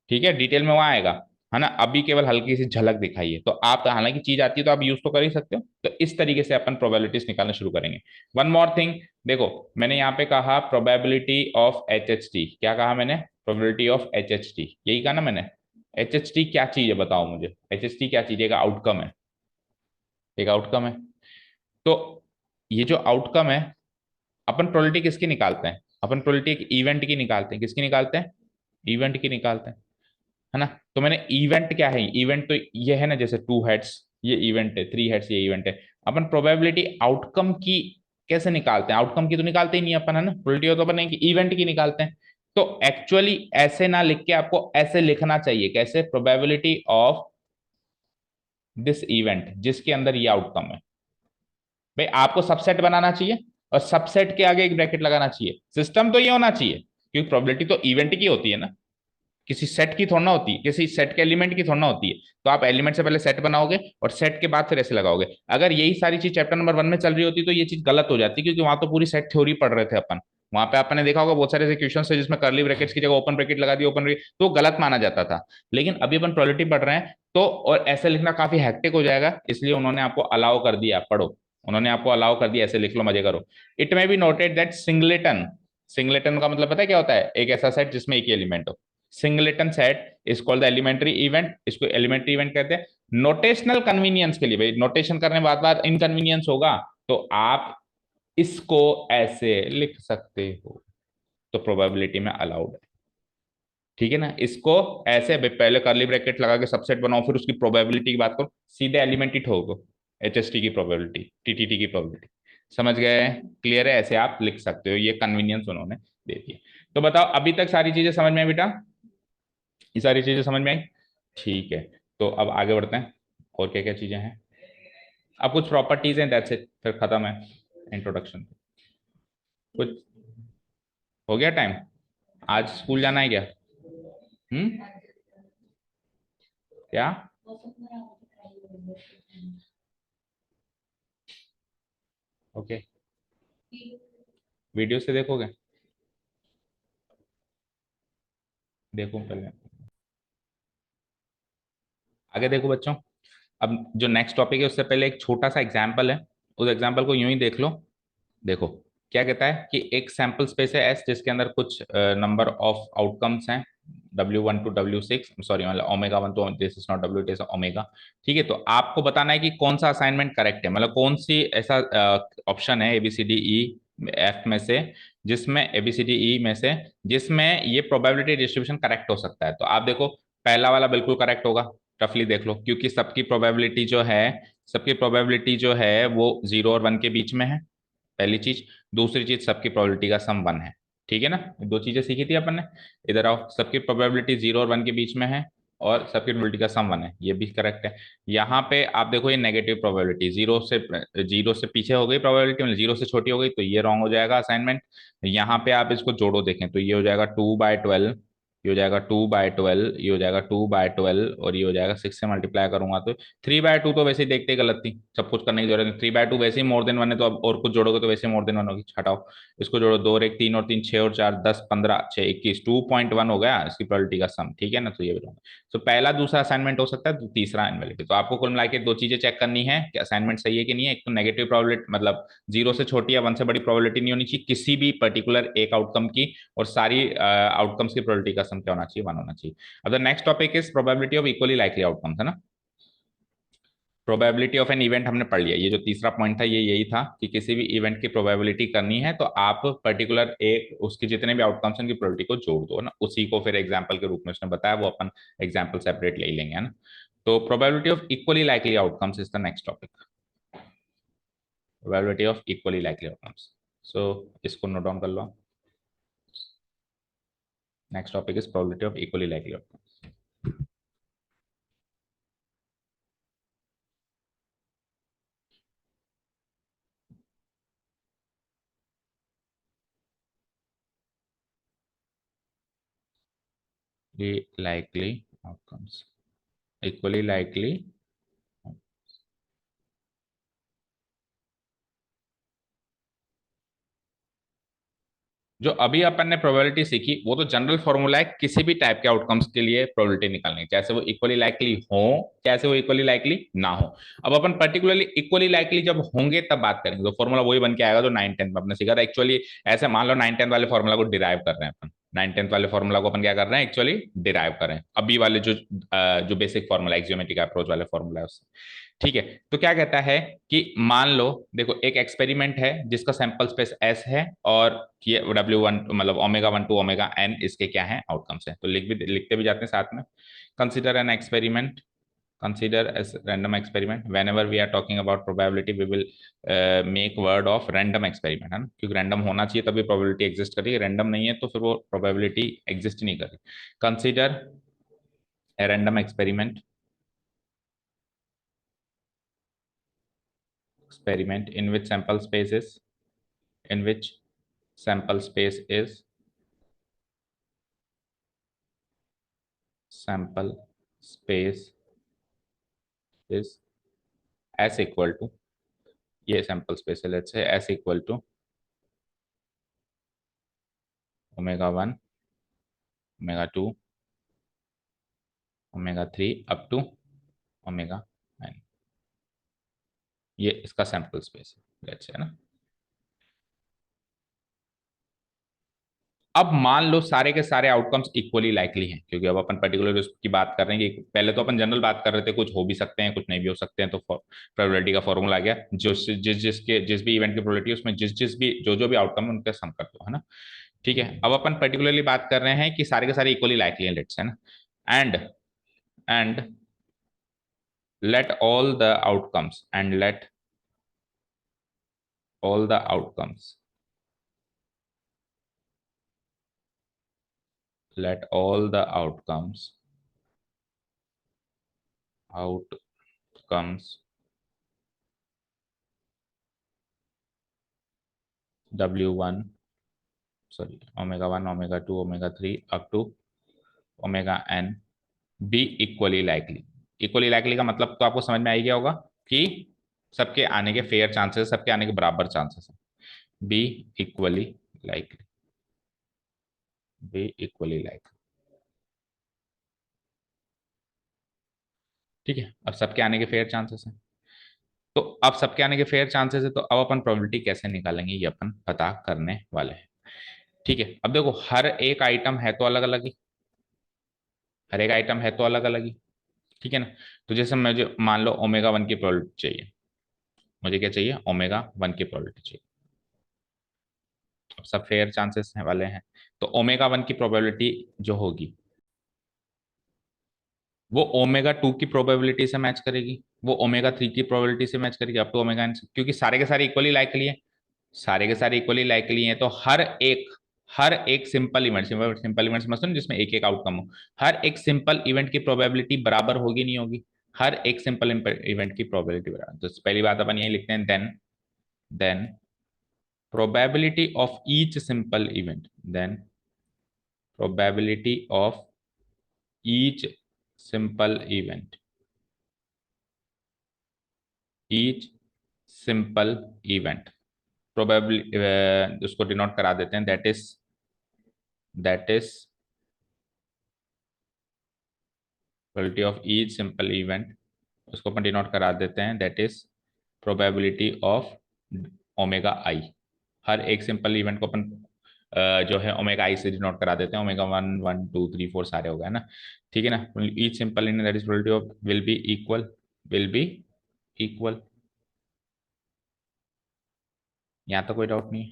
Speaker 1: ठीक है, डिटेल में वहां आएगा, है ना। अभी केवल हल्की सी झलक दिखाई है, तो आप हालांकि चीज आती है तो आप यूज तो कर ही सकते हो। तो इस तरीके से अपन प्रोबेबिलिटीज निकालना शुरू करेंगे। वन मोर थिंग, देखो मैंने यहाँ पे कहा probability of H H T, क्या कहा मैंने, probability of H H T, यही कहा ना मैंने। एच एच टी क्या चीज है बताओ मुझे, एच एच टी क्या चीज है, एक आउटकम है, एक आउटकम है। तो ये जो आउटकम है, अपन प्रोबेबिलिटी किसकी निकालते हैं, अपन प्रोबेबिलिटी एक इवेंट की निकालते हैं, किसकी निकालते हैं, इवेंट की निकालते हैं, है ना। तो मैंने इवेंट क्या है, इवेंट तो ये है ना, जैसे टू हेड्स ये इवेंट है, थ्री हेड्स ये इवेंट है। अपन प्रोबेबिलिटी आउटकम की कैसे निकालते हैं, आउटकम की तो निकालते ही नहीं अपन, है ना, प्रोबेबिलिटी हो तो अपन इवेंट की निकालते हैं। तो एक्चुअली ऐसे ना लिख के आपको ऐसे लिखना चाहिए, कैसे, प्रोबेबिलिटी ऑफ दिस इवेंट, जिसके अंदर ये आउटकम है। भाई आपको सबसेट बनाना चाहिए और सबसेट के आगे एक ब्रैकेट लगाना चाहिए, सिस्टम तो ये होना चाहिए, क्योंकि प्रोबेबिलिटी तो इवेंट की होती है ना, किसी सेट की थोड़ा ना होती है, किसी सेट के एलिमेंट की थोड़ा ना होती है। तो आप एलिमेंट से पहले सेट बनाओगे और सेट के बाद फिर ऐसे लगाओगे। अगर यही सारी चीज चैप्टर नंबर 1 में चल रही होती तो ये चीज गलत हो जाती, क्योंकि वहां तो पूरी सेट थ्योरी पढ़ रहे थे अपन। वहां पे आपने देखा होगा बहुत सारे ऐसे क्वेश्चन है जिसमें करली ब्रैकेट्स की जगह ओपन ब्रैकेट लगा दी, ओपन ब्रैकेट, तो गलत माना जाता था। लेकिन अभी अपन प्रोबेबिलिटी पढ़ रहे हैं तो, और ऐसे लिखना काफी हैक्टिक हो जाएगा, इसलिए उन्होंने आपको अलाउ कर दिया, पढ़ो, उन्होंने आपको अलाउ कर दिया ऐसे लिख लो, मजे करो। It may be noted that singleton, singleton का मतलब पता है क्या होता है, एक ऐसा सेट जिसमें एक ही एलिमेंट हो। Singleton set is called the elementary event, इसको एलिमेंट्री इवेंट कहते हैं। नोटेशनल कन्वीनियंस के लिए, भाई नोटेशन करने बाद बाद इनकन्वीनियंस होगा, तो आप इसको ऐसे लिख सकते हो, तो प्रोबेबिलिटी में अलाउड है, ठीक है ना। इसको ऐसे पहले कर्ली ब्रैकेट लगा के सबसेट बनाओ, फिर उसकी प्रोबेबिलिटी की बात करो, सीधे एलिमेंट ही ठोको, एच एस टी की प्रोबेबिलिटी, टीटीटी की प्रोबेबिलिटी। समझ गए, क्लियर है, ऐसे आप लिख सकते हो, ये कन्वीनियंस उन्होंने दे दी। तो बताओ अभी तक सारी चीजें समझ में आई बेटा, ये सारी चीजें समझ में आई, ठीक है। तो अब आगे बढ़ते हैं, और क्या क्या चीजें हैं। अब कुछ प्रॉपर्टीज हैं, दैट्स इट, फिर खत्म है इंट्रोडक्शन। कुछ हो गया टाइम, आज स्कूल जाना है क्या, क्या, ओके, वीडियो से देखोगे, देखो पहले, आगे देखो बच्चों। अब जो नेक्स्ट टॉपिक है उससे पहले एक छोटा सा एग्जाम्पल है, उस एग्जाम्पल को यूं ही देख लो। देखो क्या कहता है कि एक सैंपल स्पेस है एस, जिसके अंदर कुछ नंबर ऑफ आउटकम्स हैं, W1 टू W6, सॉरी मतलब ओमेगा 1 तो this is not W, it is omega. ठीक है, तो आपको बताना है कि कौन सा असाइनमेंट करेक्ट है, मतलब कौन सी ऐसा ऑप्शन है ABCDE F में से, जिसमें ABCDE में से जिसमें ये प्रोबेबिलिटी डिस्ट्रीब्यूशन करेक्ट हो सकता है। तो आप देखो पहला वाला बिल्कुल करेक्ट होगा, रफली देख लो, क्योंकि सबकी प्रोबेबिलिटी जो है वो 0 और 1 के बीच में है, पहली चीज। दूसरी चीज, सबकी प्रोबेबिलिटी का सम 1 है। ठीक है ना, दो चीजें सीखी थी अपन ने। इधर आओ, सबकी प्रोबेबिलिटी 0 और 1 के बीच में है, और सबकी प्रोबेबिलिटी का सम 1 है, ये भी करेक्ट है। यहाँ पे आप देखो, ये नेगेटिव प्रोबेबिलिटी, जीरो से पीछे हो गई प्रोबेबिलिटी, मतलब जीरो से छोटी हो गई, तो ये रॉन्ग हो जाएगा असाइनमेंट। यहाँ पे आप इसको जोड़ो देखें, तो ये हो जाएगा 2/12, ये हो जाएगा 2/12, ये हो जाएगा 2/12, और ये हो जाएगा 6 से मल्टीप्लाई करूंगा तो 3/2। तो वैसे ही देखते ही गलत थी, सब कुछ करने की जरूरत नहीं। 3/2 वैसे ही मोर देन 1 है, तो अब और कुछ जोड़ोगे तो वैसे ही मोर देन 1 होगी, हटाओ। इसको जोड़ो, 2 और 1 3, और 3 6 और 4 10 15 6 21, 2.1 हो गया इसकी प्रोबेबिलिटी का सम। ठीक है ना, तो ये भी होगा। तो पहला दूसरा असाइनमेंट हो सकता है, तो तीसरा इनवैलिड। तो आपको कुल मिला के दो चीजें चेक करनी है कि असाइनमेंट सही है कि नहीं है। एक तो नेगेटिव प्रोबेबिलिटी, मतलब 0 से छोटी या 1 से बड़ी प्रोबेबिलिटी नहीं होनी चाहिए किसी भी पर्टिकुलर एक आउटकम की, और सारी आउटकम्स की प्रोबेबिलिटी का सम क्या होना चाहिए, 1 होना चाहिए। अब the next topic is probability of equally likely outcomes, है ना। प्रोबेबिलिटी ऑफ एन इवेंट हमने पढ़ लिया, ये जो तीसरा पॉइंट था ये यही था कि किसी भी इवेंट की प्रोबेबिलिटी करनी है तो आप पर्टिकुलर एक उसके जितने भी आउटकम्स हैं उनकी प्रोबेबिलिटी को जोड़ दो ना, उसी को फिर एग्जांपल के रूप में उसने बताया, वो अपन एग्जांपल सेपरेट ले लेंगे, है ना। तो probability of equally likely outcomes is the next topic. Probability of equally likely outcomes, so इसको नोट डाउन कर लो। Next topic is probability of equally likely outcomes. likely outcomes, equally likely। जो अभी अपन ने प्रोबेबिलिटी सीखी वो तो जनरल फॉर्मूला है किसी भी टाइप के आउटकम्स के लिए प्रोबेबिलिटी निकालने की, चाहे वो इक्वली लाइकली हो, चाहे वो इक्वली लाइकली ना हो। अब अपन पर्टिकुलरली इक्वली लाइकली जब होंगे तब बात करेंगे, तो फॉर्मूला वही बन के आएगा जो 9 10 में अपने सीखा था एक्चुअली। ऐसे मान लो 9 10 वाले फॉर्मूला को डिराइव कर रहे हैं अपन, 9 10 वाले फॉर्मूला को अपन क्या कर रहे हैं, एक्चुअली डिराइव कर रहे हैं अभी वाले जो बेसिक फॉर्मूला एक्सियोमेट्रिक अप्रोच वाले फॉर्मूला है उससे। ठीक है, तो क्या कहता है कि मान लो, देखो एक एक्सपेरिमेंट है जिसका सैंपल स्पेस एस है, और ये W1 मतलब ओमेगा 1 टू ओमेगा n इसके क्या है आउटकम्स है, तो लिखते भी जाते हैं साथ में। Consider an experiment, consider as random experiment whenever we are talking about probability we will make word of random experiment, है ना, क्योंकि रैंडम होना चाहिए तभी प्रोबेबिलिटी एग्जिस्ट करेगी, रैंडम नहीं है तो फिर वो प्रोबेबिलिटी एग्जिस्ट नहीं करेगी। Consider a random experiment in which sample space is, in which sample space is, sample space is s equal to, ये सैंपल स्पेस है, let's say s equal to omega 1 omega 2 omega 3 up to omega 9, ये इसका sample space है, let's से, है ना। अब मान लो सारे के सारे आउटकम्स इक्वली लाइकली हैं, क्योंकि अब अपन पर्टिकुलर उसकी बात कर रहे हैं कि पहले तो अपन जनरल बात कर रहे थे कुछ हो भी सकते हैं कुछ नहीं भी हो सकते हैं, तो प्रोबेबिलिटी का फॉर्मूला आ गया, जिस भी इवेंट की प्रोबेबिलिटी उसमें जिस भी जो भी आउटकम है उनका सम कर दो, है ना। ठीक है, अब अपन पर्टिकुलरली बात कर रहे हैं कि सारे के सारे इक्वली लाइकली हैं, लेट्स, है ना। And and let all the outcomes and let all the outcomes let all the outcomes w1 sorry omega 1 omega 2 omega 3 up to omega n be equally likely। Equally likely का मतलब तो आपको समझ में आ ही गया होगा कि सबके आने के फेयर चांसेस, सबके आने के बराबर चांसेस है। Be equally likely, be equally likely. ठीक है, अब सबके आने के फेयर चांसेस हैं, तो अब सबके आने के फेयर चांसेस है, तो अब अपन प्रोबेबिलिटी कैसे निकालेंगे ये अपन पता करने वाले हैं। ठीक है, अब देखो हर एक आइटम है तो अलग अलग ही, हर एक आइटम है तो अलग अलग ही। ठीक है ना, तो जैसे मुझे मान लो ओमेगा 1 की प्रोबेबिलिटी चाहिए, मुझे क्या चाहिए, ओमेगा 1 की प्रोबेबिलिटी चाहिए। अब सब फेयर चांसेस वाले हैं, तो ओमेगा 1 की प्रोबेबिलिटी जो होगी वो ओमेगा 2 की प्रोबेबिलिटी से मैच करेगी, वो ओमेगा 3 की प्रोबेबिलिटी से मैच करेगी, अप टू ओमेगा n, क्योंकि सारे के सारे इक्वली लाइकली हैं, सारे के सारे इक्वली लाइकली हैं, तो हर एक सिंपल इवेंट, सिंपल इवेंट्स मतलब जिसमें एक एक आउटकम हो, हर एक सिंपल इवेंट की प्रोबेबिलिटी बराबर होगी नहीं होगी, हर एक सिंपल इवेंट की प्रोबेबिलिटी बराबर। तो पहली बात अपन यही लिखते हैं, then probability of each simple event, then probability of each simple event, each simple event probably, उसको डिनोट करा देते हैं, that is probability of each simple event, उसको अपन डिनोट करा देते हैं, that is probability of omega I. हर एक सिंपल इवेंट को अपन जो है ओमेगा आई से डिनोट करा देते हैं, ओमेगा 1 1 2 3 4 सारे हो गए ना, ठीक है ना। Each simple in that is probability of will be equal, यहाँ तो कोई डाउट नहीं है,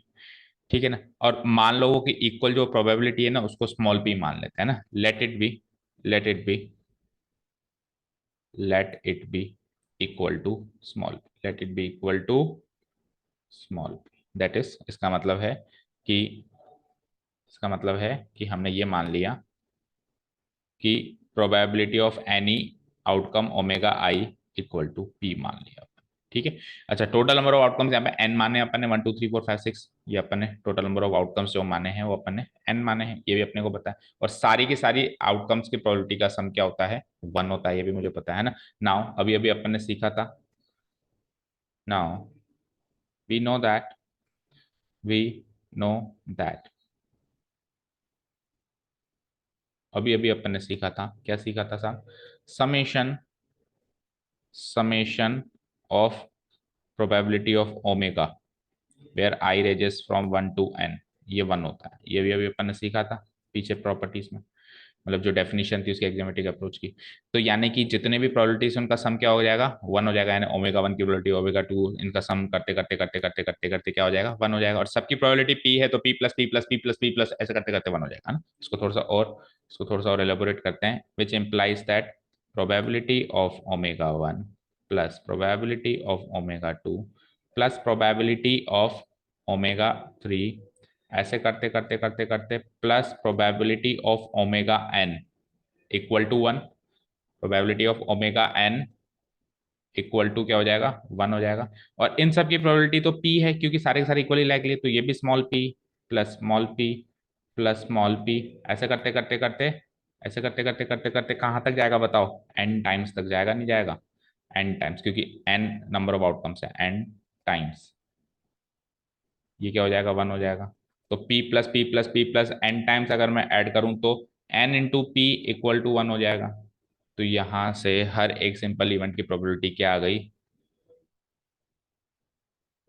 Speaker 1: ठीक है ना। और मान लो वो कि इक्वल जो प्रोबेबिलिटी है ना उसको स्मॉल पी मान लेते हैं ना, let it be let it be equal to small, let it be equal to small, that is कि इसका मतलब है कि हमने ये मान लिया कि probability of any outcome omega i equal to p मान लिया, ठीक है। अच्छा, टोटल नंबर ऑफ आउटकम्स यहाँ पे एन माने अपन ने, 1 2 3 4 5 6, ये अपन ने टोटल नंबर ऑफ आउटकम्स जो माने हैं वो अपन ने एन माने हैं, ये भी अपने को पता है। और सारी की सारी आउटकम्स की प्रोबेबिलिटी का सम क्या होता है, 1 होता है, ये भी मुझे पता है ना। नाउ अभी अभी अपन ने सीखा था, now we know that we know that अभी अभी अपन ने सीखा था, क्या सीखा था sir, summation summation of probability of omega where i ranges from 1 to n, ये 1 होता है, ये भी अभी अपन ने सीखा था पीछे प्रॉपर्टीज में, मतलब जो डेफिनेशन थी उसकी एग्जामेटिक अप्रोच की। तो यानी कि जितने भी प्रोबेबिलिटीज उनका सम क्या हो जाएगा, 1 हो जाएगा, यानी ओमेगा 1 की प्रोबेबिलिटी, ओमेगा 2, इनका सम करते करते करते करते करते करते क्या हो जाएगा, 1 हो जाएगा। और सबकी प्रोबेबिलिटी पी है तो P plus p plus p plus p plus ऐसे करते करते 1 हो जाएगा ना। इसको थोड़ा सा और एलेबोरेट करते हैं, which implies that probability of omega 1 plus probability of omega 2 plus probability of omega 3, ऐसे करते करते करते करते plus probability of omega n equal to 1, probability of omega n equal to क्या हो जाएगा, 1 हो जाएगा। और इन सब की प्रोबेबिलिटी तो पी है, क्योंकि सारे के सारे इक्वली लाइकली है, तो ये भी small P plus small P plus small P, ऐसे करते करते करते ऐसे करते करते करते करते कहाँ तक जाएगा बताओ, एन टाइम्स तक जाएगा, नहीं जाएगा, एन टाइम्स, क्योंकि एन नंबर ऑफ आउटकम्स है, एन टाइम्स, ये क्या हो जाएगा, 1 हो जाएगा। तो p plus p plus p plus n times अगर मैं ऐड करूं तो n into p equal to 1 हो जाएगा। तो यहां से हर एक सिंपल इवेंट की प्रोबेबिलिटी क्या आ गई,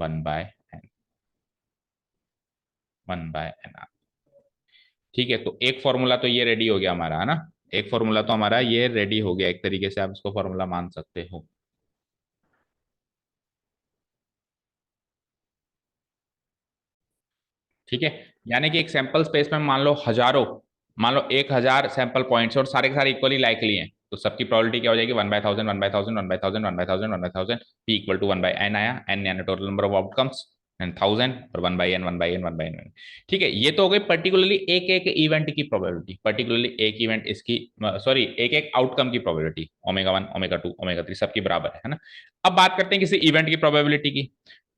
Speaker 1: 1/n, 1/n। ठीक है, तो एक फॉर्मूला तो ये रेडी हो गया हमारा, है ना, एक फॉर्मूला तो हमारा ये रेडी हो गया, एक तरीके से आप इसको फॉर्मूला मान सकते हो। ठीक है, यानी कि एक सैंपल स्पेस में मान लो 1,000 सैंपल पॉइंट्स और सारे के सारे इक्वली लाइकली हैं, तो सबकी प्रोबेबिलिटी क्या हो जाएगी, 1/1000 1/1000 1/1000 1/1000 1/1000, पी इक्वल टू 1/n आया, एन यानी total number of outcomes and 1000, और 1/n 1/n 1/n। ठीक है, ये तो हो गई पर्टिकुलरली एक एक इवेंट की प्रोबेबिलिटी, पर्टिकुलरली एक इवेंट इसकी, सॉरी एक एक आउटकम की प्रोबेबिलिटी, ओमेगा 1 ओमेगा 2 ओमेगा 3 सबकी बराबर है ना। अब बात करते हैं किसी इवेंट की प्रोबेबिलिटी की।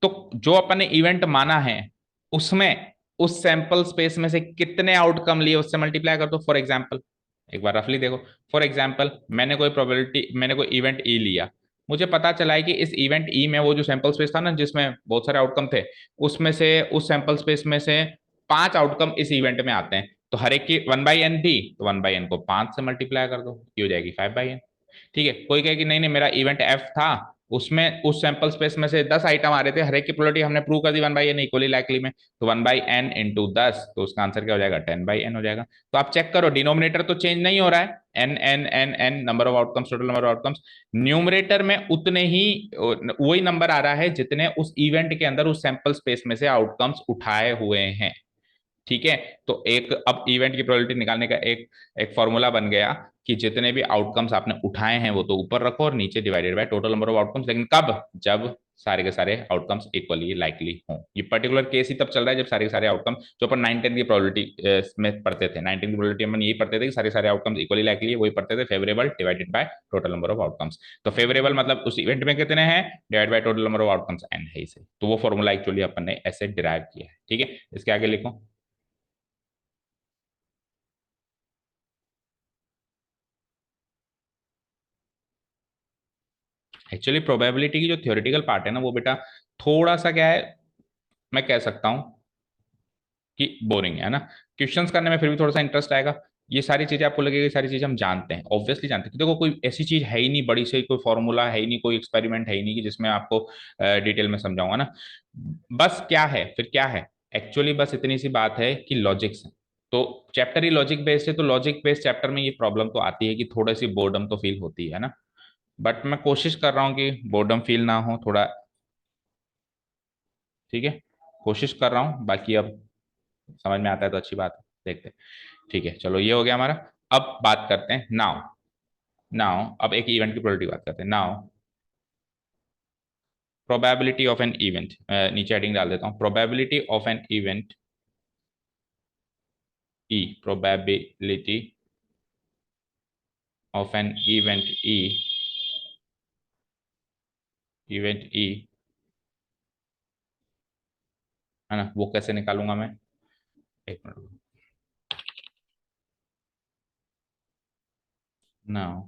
Speaker 1: तो जो अपन ने इवेंट माना है उसमें उस सैंपल स्पेस में से कितने आउटकम लिए उससे मल्टीप्लाई कर दो। फॉर एग्जाम्पल एक बार रफली देखो, फॉर एग्जाम्पल मैंने कोई इवेंट ई लिया, मुझे पता चला है कि इस इवेंट ई में वो जो सैंपल स्पेस था ना जिसमें बहुत सारे आउटकम थे, उसमें से उस सैंपल स्पेस में से 5 आउटकम इस इवेंट में आते हैं, तो हर एक की 1/n थी, तो 1/n को 5 से मल्टीप्लाई कर दो, ये हो जाएगी 5/n। ठीक है, कोई कहे कि नहीं नहीं मेरा इवेंट एफ था, उसमें उस सैंपल स्पेस में से 10 आइटम आ रहे थे, हर एक की प्रोबेबिलिटी हमने प्रूव कर दी 1/n इक्वली लाइकली में, तो 1/n इंटू 10, तो उसका आंसर क्या हो जाएगा, 10/n हो जाएगा। तो आप चेक करो डिनोमिनेटर तो चेंज नहीं हो रहा है, n n n n number of outcomes, total number of outcomes, numerator में उतने ही वही नंबर आ रहा है जितने उस इवेंट के अंदर उस सैंपल स्पेस में से आउटकम्स उठाए हुए हैं। ठीक है। तो एक अब इवेंट की प्रोबेबिलिटी निकालने का एक एक फॉर्मूला बन गया कि जितने भी आउटकम्स आपने उठाए हैं वो तो ऊपर रखो और नीचे divided by total number of outcomes, लेकिन कब? जब सारे के सारे आउटकम्स इक्वली लाइकली हों। ये पर्टिकुलर केस ही तब चल रहा है जब सारे के सारे आउटकम्स जो अपन 9-10 की प्रोबेबिलिटी में पढ़ते थे, 9-10 की प्रोबेबिलिटी में यही पढ़ते थे कि सारे सारे आउटकम्स इक्वली लाइकली है, वही पढ़ते थे favourable divided by total number of outcomes. तो फेवरेबल मतलब उस इवेंट में कितने हैं, divide by total number of outcomes n है इसे, तो वो फॉर्मूला एक्चुअली अपन ने ऐसे डिराइव किया है। ठीक है, इसके आगे लिखो। एक्चुअली प्रोबेबिलिटी की जो थ्योरेटिकल पार्ट है ना वो बेटा थोड़ा सा क्या है, मैं कह सकता हूं कि बोरिंग है ना। क्वेश्चंस करने में फिर भी थोड़ा सा इंटरेस्ट आएगा। ये सारी चीजें आपको लगेगी, सारी चीजें हम जानते हैं, ऑब्वियसली जानते हैं कि देखो कोई ऐसी चीज है ही नहीं बड़ी से, कोई फॉर्मूला है ही नहीं, कोई एक्सपेरिमेंट है ही नहीं कि जिसमें आपको डिटेल में समझाऊंगा ना। बस क्या है, फिर क्या है, एक्चुअली बस इतनी सी बात है कि लॉजिक्स है। तो चैप्टर ही लॉजिक बेस्ड है, तो लॉजिक बेस्ड चैप्टर में ये प्रॉब्लम तो आती है कि थोड़ी सी बोर्डम तो फील होती है ना। बट मैं कोशिश कर रहा हूँ कि बोर्डम फील ना हो थोड़ा। ठीक है, कोशिश कर रहा हूँ, बाकी अब समझ में आता है तो अच्छी बात है, देखते हैं। ठीक है, चलो ये हो गया हमारा। अब बात करते हैं नाउ। नाउ अब एक इवेंट की प्रोबेबिलिटी बात करते हैं now. Probability of an event, नीचे हेडिंग डाल देता हूँ, probability of N event E, probability of N event E, event E है ना, वो कैसे निकालूंगा मैं, एक minute. Now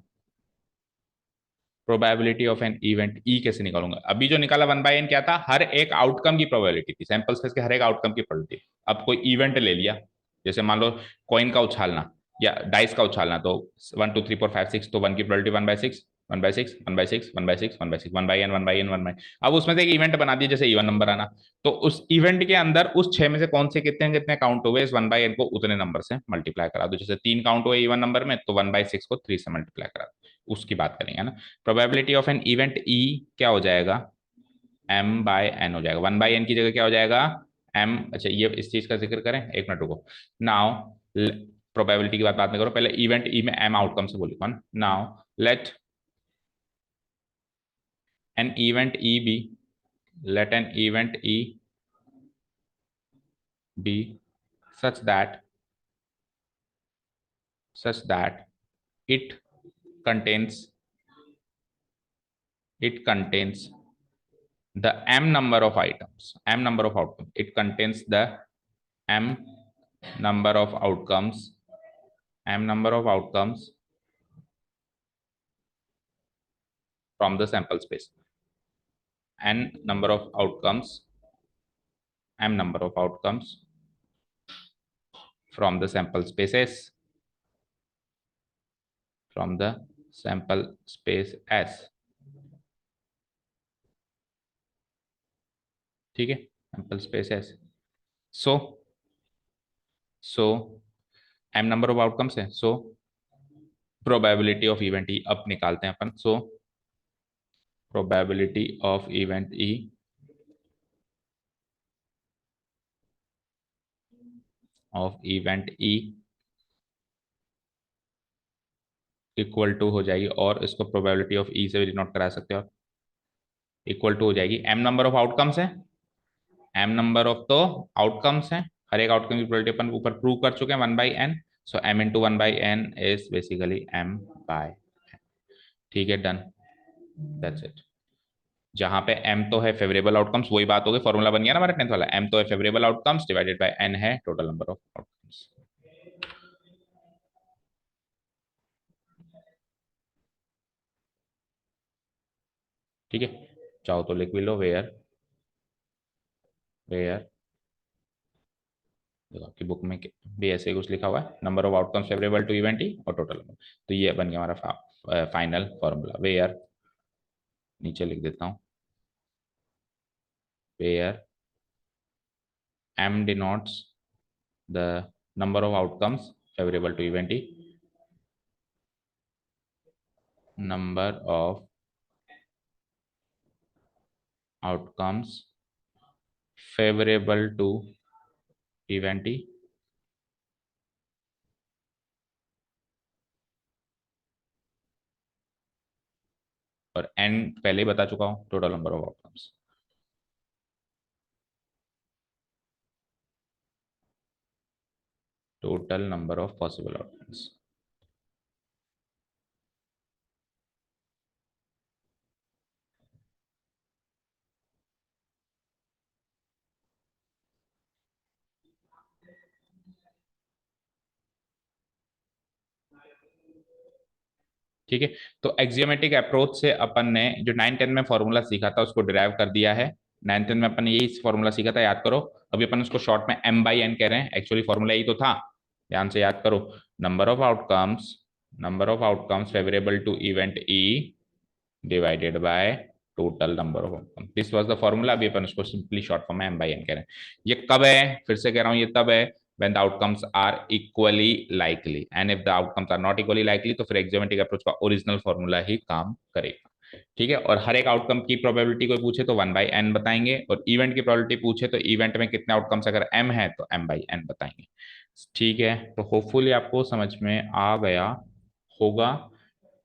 Speaker 1: probability of N event ई कैसे निकालूंगा, अभी जो निकाला वन बाय एन क्या था, हर एक आउटकम की प्रोबेबिलिटी थी, सैंपल स्पेस के हर एक आउटकम की प्रोबेबिलिटी। अब कोई इवेंट ले लिया, जैसे मान लो कॉइन का उछालना या डाइस का उछालना, तो 1 2 3 4 5 6, तो वन की प्रोबेबिलिटी 1/6, 1/6, 1/6, 1/6, 1/6, 1/n, 1/n, 1/। अब उसमें से एक इवेंट बना दिया जैसे इवन नंबर आना, तो उस इवेंट के अंदर उस छह में से कौन से कितने कितने काउंट हुए, इस 1/n को उतने नंबर से मल्टीप्लाई करा दो, जैसे 3 काउंट हुए इवन नंबर में तो 1/6 को 3 से मल्टीप्लाई करा दो, उसकी बात करेंगे ना। प्रोबेबिलिटी ऑफ एन इवेंट ई क्या हो जाएगा, एम बाय एन हो जाएगा, 1/n की जगह क्या हो जाएगा, एम। अच्छा ये इस चीज का जिक्र करें, एक मिनट रुको। नाउ प्रोबेबिलिटी की बात बात नहीं करो, पहले इवेंट ई में एम आउटकम से बोली कौन। Now let an event e be, let an event e be such that it contains the m number of items, m number of outcomes, it contains the m number of outcomes, m number of outcomes from the sample space, n number of outcomes, m number of outcomes from the sample spaces, from the sample space s। ठीक है, sample space S. So so M number of outcomes है, so probability of event E अब निकालते हैं अपन। So probability of event E, of event E equal to हो जाएगी, और इसको प्रोबेबिलिटी ऑफ ई से भी डिनोट करा सकते हो, इक्वल टू हो जाएगी एम नंबर ऑफ आउटकम्स है, एम नंबर ऑफ तो आउटकम्स है, हर एक आउटकम की प्रोबेबिलिटी अपन ऊपर प्रूव कर चुके हैं 1/n। So m into 1/n is basically m by. ठीक है, डन, दैट्स इट। जहां पे m तो है फेवरेबल आउटकम्स, वही बात हो गई, फॉर्मूला बन गया ना हमारा 10th वाला, m तो है favourable outcomes divided by n है टोटल नंबर ऑफ आउटकम्स। ठीक है, चाहो तो लिख भी लो, वेयर वेयर देखो आपकी बुक में भी ऐसे ही कुछ लिखा हुआ है, number of outcomes favourable to event ही और टोटल नंबर। तो ये बन गया हमारा फाइनल फॉर्मूला, वेयर, नीचे लिख देता हूँ, where m denotes the number of outcomes favorable to event, number of outcomes favorable to event, और एन पहले ही बता चुका हूँ, total number of outcomes. Total number of possible outcomes. ठीक है, तो एक्जियोमेट्रिक अप्रोच से अपन ने जो 9-10 में फॉर्मूला सीखा था उसको डिराइव कर दिया है। 9-10 में अपन ने यही फॉर्मूला सीखा था, याद करो। अभी अपन उसको शॉर्ट में एम बाई एन कह रहे हैं, एक्चुअली फॉर्मूला यही तो था। ध्यान से याद करो। Number of outcomes, number of outcomes favourable to event e divided by total number of outcome. This was the formula. अभी अपन उसको सिंपली शॉर्ट फॉर्म में एम बाई एन कह रहे हैं। ये कब है, फिर से कह रहा हूं, ये तब है when the outcomes are equally likely and if the outcomes are not equally likely तो फिर एक्जियोमेट्रिक अप्रोच का ओरिजिनल फॉर्मूला ही काम करेगा। ठीक है, और हर एक आउटकम की प्रोबेबिलिटी कोई पूछे तो 1/n बताएंगे, और इवेंट की प्रोबेबिलिटी पूछे तो इवेंट में कितने आउटकम्स अगर m है तो m/n बताएंगे। ठीक है, तो होपफुली आपको समझ में आ गया होगा।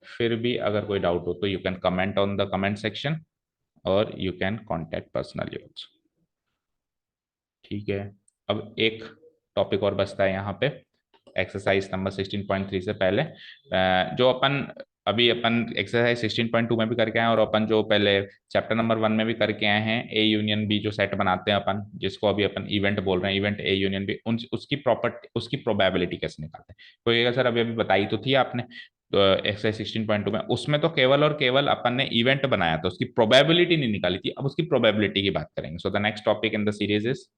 Speaker 1: फिर भी अगर कोई डाउट हो तो you can comment on the comment section, और you can contact personally also. ठीक है, अब एक टॉपिक और बचता है यहाँ पे, एक्सरसाइज नंबर 16.3 से पहले। जो अपन अभी अपन एक्सरसाइज 16.2 में भी करके आए हैं, और अपन जो पहले चैप्टर नंबर 1 में भी करके आए हैं, ए यूनियन बी जो सेट बनाते हैं अपन, जिसको अभी अपन इवेंट बोल रहे हैं, इवेंट ए यूनियन बी, उन उसकी प्रॉपर्टी, उसकी प्रोबेबिलिटी कैसे निकालते हैं। तो ये सर अभी अभी बताई तो थी आपने, तो एक्सरसाइज 16.2 में उसमें तो केवल और केवल अपन ने इवेंट बनाया था, उसकी प्रोबेबिलिटी नहीं निकाली थी। अब उसकी प्रोबेबिलिटी की बात करेंगे। So the next topic in the series is,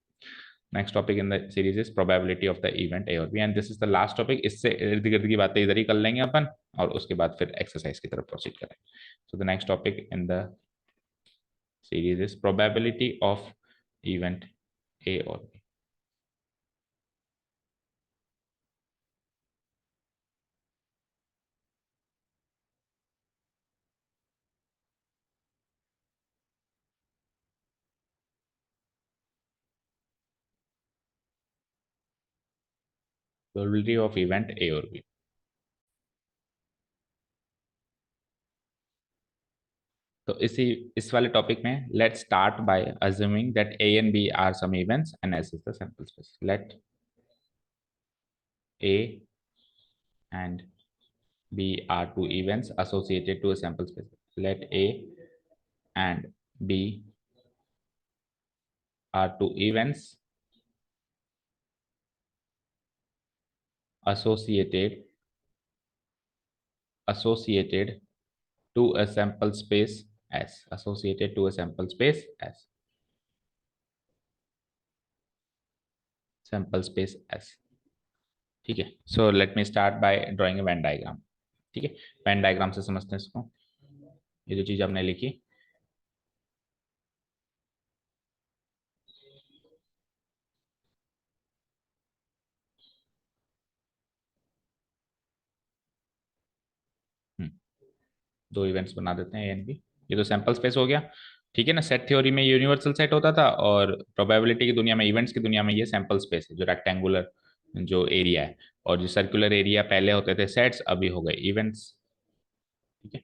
Speaker 1: next topic in the series is probability of the event A और B, and this is the last topic. इससे इर्द गिर्द की बातें इधर ही कर लेंगे अपन, और उसके बाद फिर एक्सरसाइज की तरफ प्रोसीड करेंगे। So the next topic in the series is probability of event A और B. Probability of event A और बी। तो इस वाले टॉपिक में let's start by assuming that A and B are some events and S is the sample space. Let A and B are two events associated to a sample space. Let A and B are two events associated to a sample space S. Associated to a sample space S. Sample space S. ठीक है, so let me start by drawing A Venn diagram. ठीक है, Venn diagram से समझते हैं इसको। ये जो चीज आपने लिखी, दो इवेंट्स बना देते हैं ए एंड बी। ये तो सैंपल स्पेस हो गया। ठीक है ना, सेट थ्योरी में यूनिवर्सल सेट होता था, और प्रोबेबिलिटी की दुनिया में, इवेंट्स की दुनिया में ये सैंपल स्पेस है, जो रेक्टेंगुलर जो एरिया है। और जो सर्कुलर एरिया पहले होते थे सेट्स, अभी हो गए इवेंट्स। ठीक है,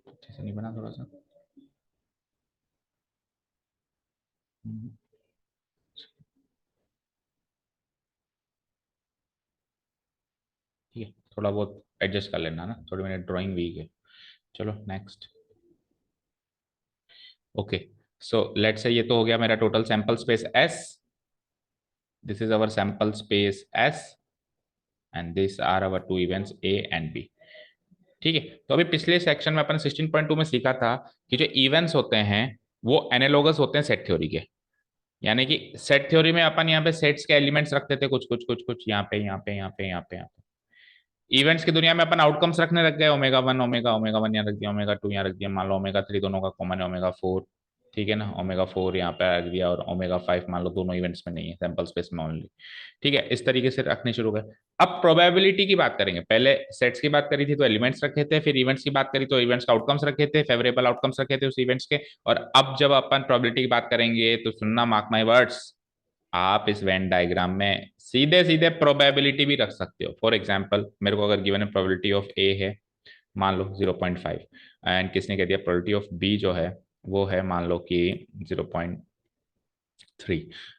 Speaker 1: अच्छे से नहीं बना थोड़ा सा। हम्म, ठीक है, थोड़ा बहुत एडजस्ट कर लेना ना, थोड़ी मेरी ड्राइंग वीक है। चलो next. Okay, so let's say ये तो हो गया मेरा total sample space S. This is our sample space S, and this are our two events A and B. ठीक है, तो अभी पिछले सेक्शन में अपन 16.2 में सीखा था कि जो इवेंट्स होते हैं वो एनालोगस होते हैं सेट थ्योरी के। यानी कि सेट थ्योरी में अपन यहाँ पे सेट्स के एलिमेंट्स रखते थे, कुछ कुछ कुछ कुछ, यहाँ पे यहाँ पे यहाँ पे यहाँ पे यहाँ पे। इवेंट्स की दुनिया में अपन आउटकम्स रखने लग गए, ओमेगा 1 ओमेगा ओमेगा 1 यहाँ रख दिया, ओमेगा 2 यहाँ रख दिया, मान लो ओमेगा 3 दोनों का कॉमन है, ओमेगा 4। ठीक है ना, ओमेगा 4 यहाँ पे रख दिया और ओमेगा 5 मान लो दोनों इवेंट्स में नहीं है, सैंपल स्पेस में ओनली। ठीक है, इस तरीके से रखने शुरू कर। अब प्रोबेबिलिटी की बात करेंगे, पहले सेट्स की बात करी थी तो एलिमेंट्स रखे थे, फिर इवेंट्स की बात करी तो इवेंट्स का आउटकम्स रखे थे, फेवरेबल आउटकम्स रखे थे उस इवेंट्स के। और अब जब अपन प्रोबेबिलिटी की बात करेंगे तो सुनना, मार्क माई वर्ड्स, आप इस वेन डायग्राम में सीधे सीधे प्रोबेबिलिटी भी रख सकते हो। फॉर एग्जाम्पल मेरे को अगर गिवन है प्रोबेबिलिटी ऑफ ए है मान लो 0.5, एंड किसने कह दिया प्रोबेबिलिटी ऑफ बी जो है वो है मान लो कि 0.3,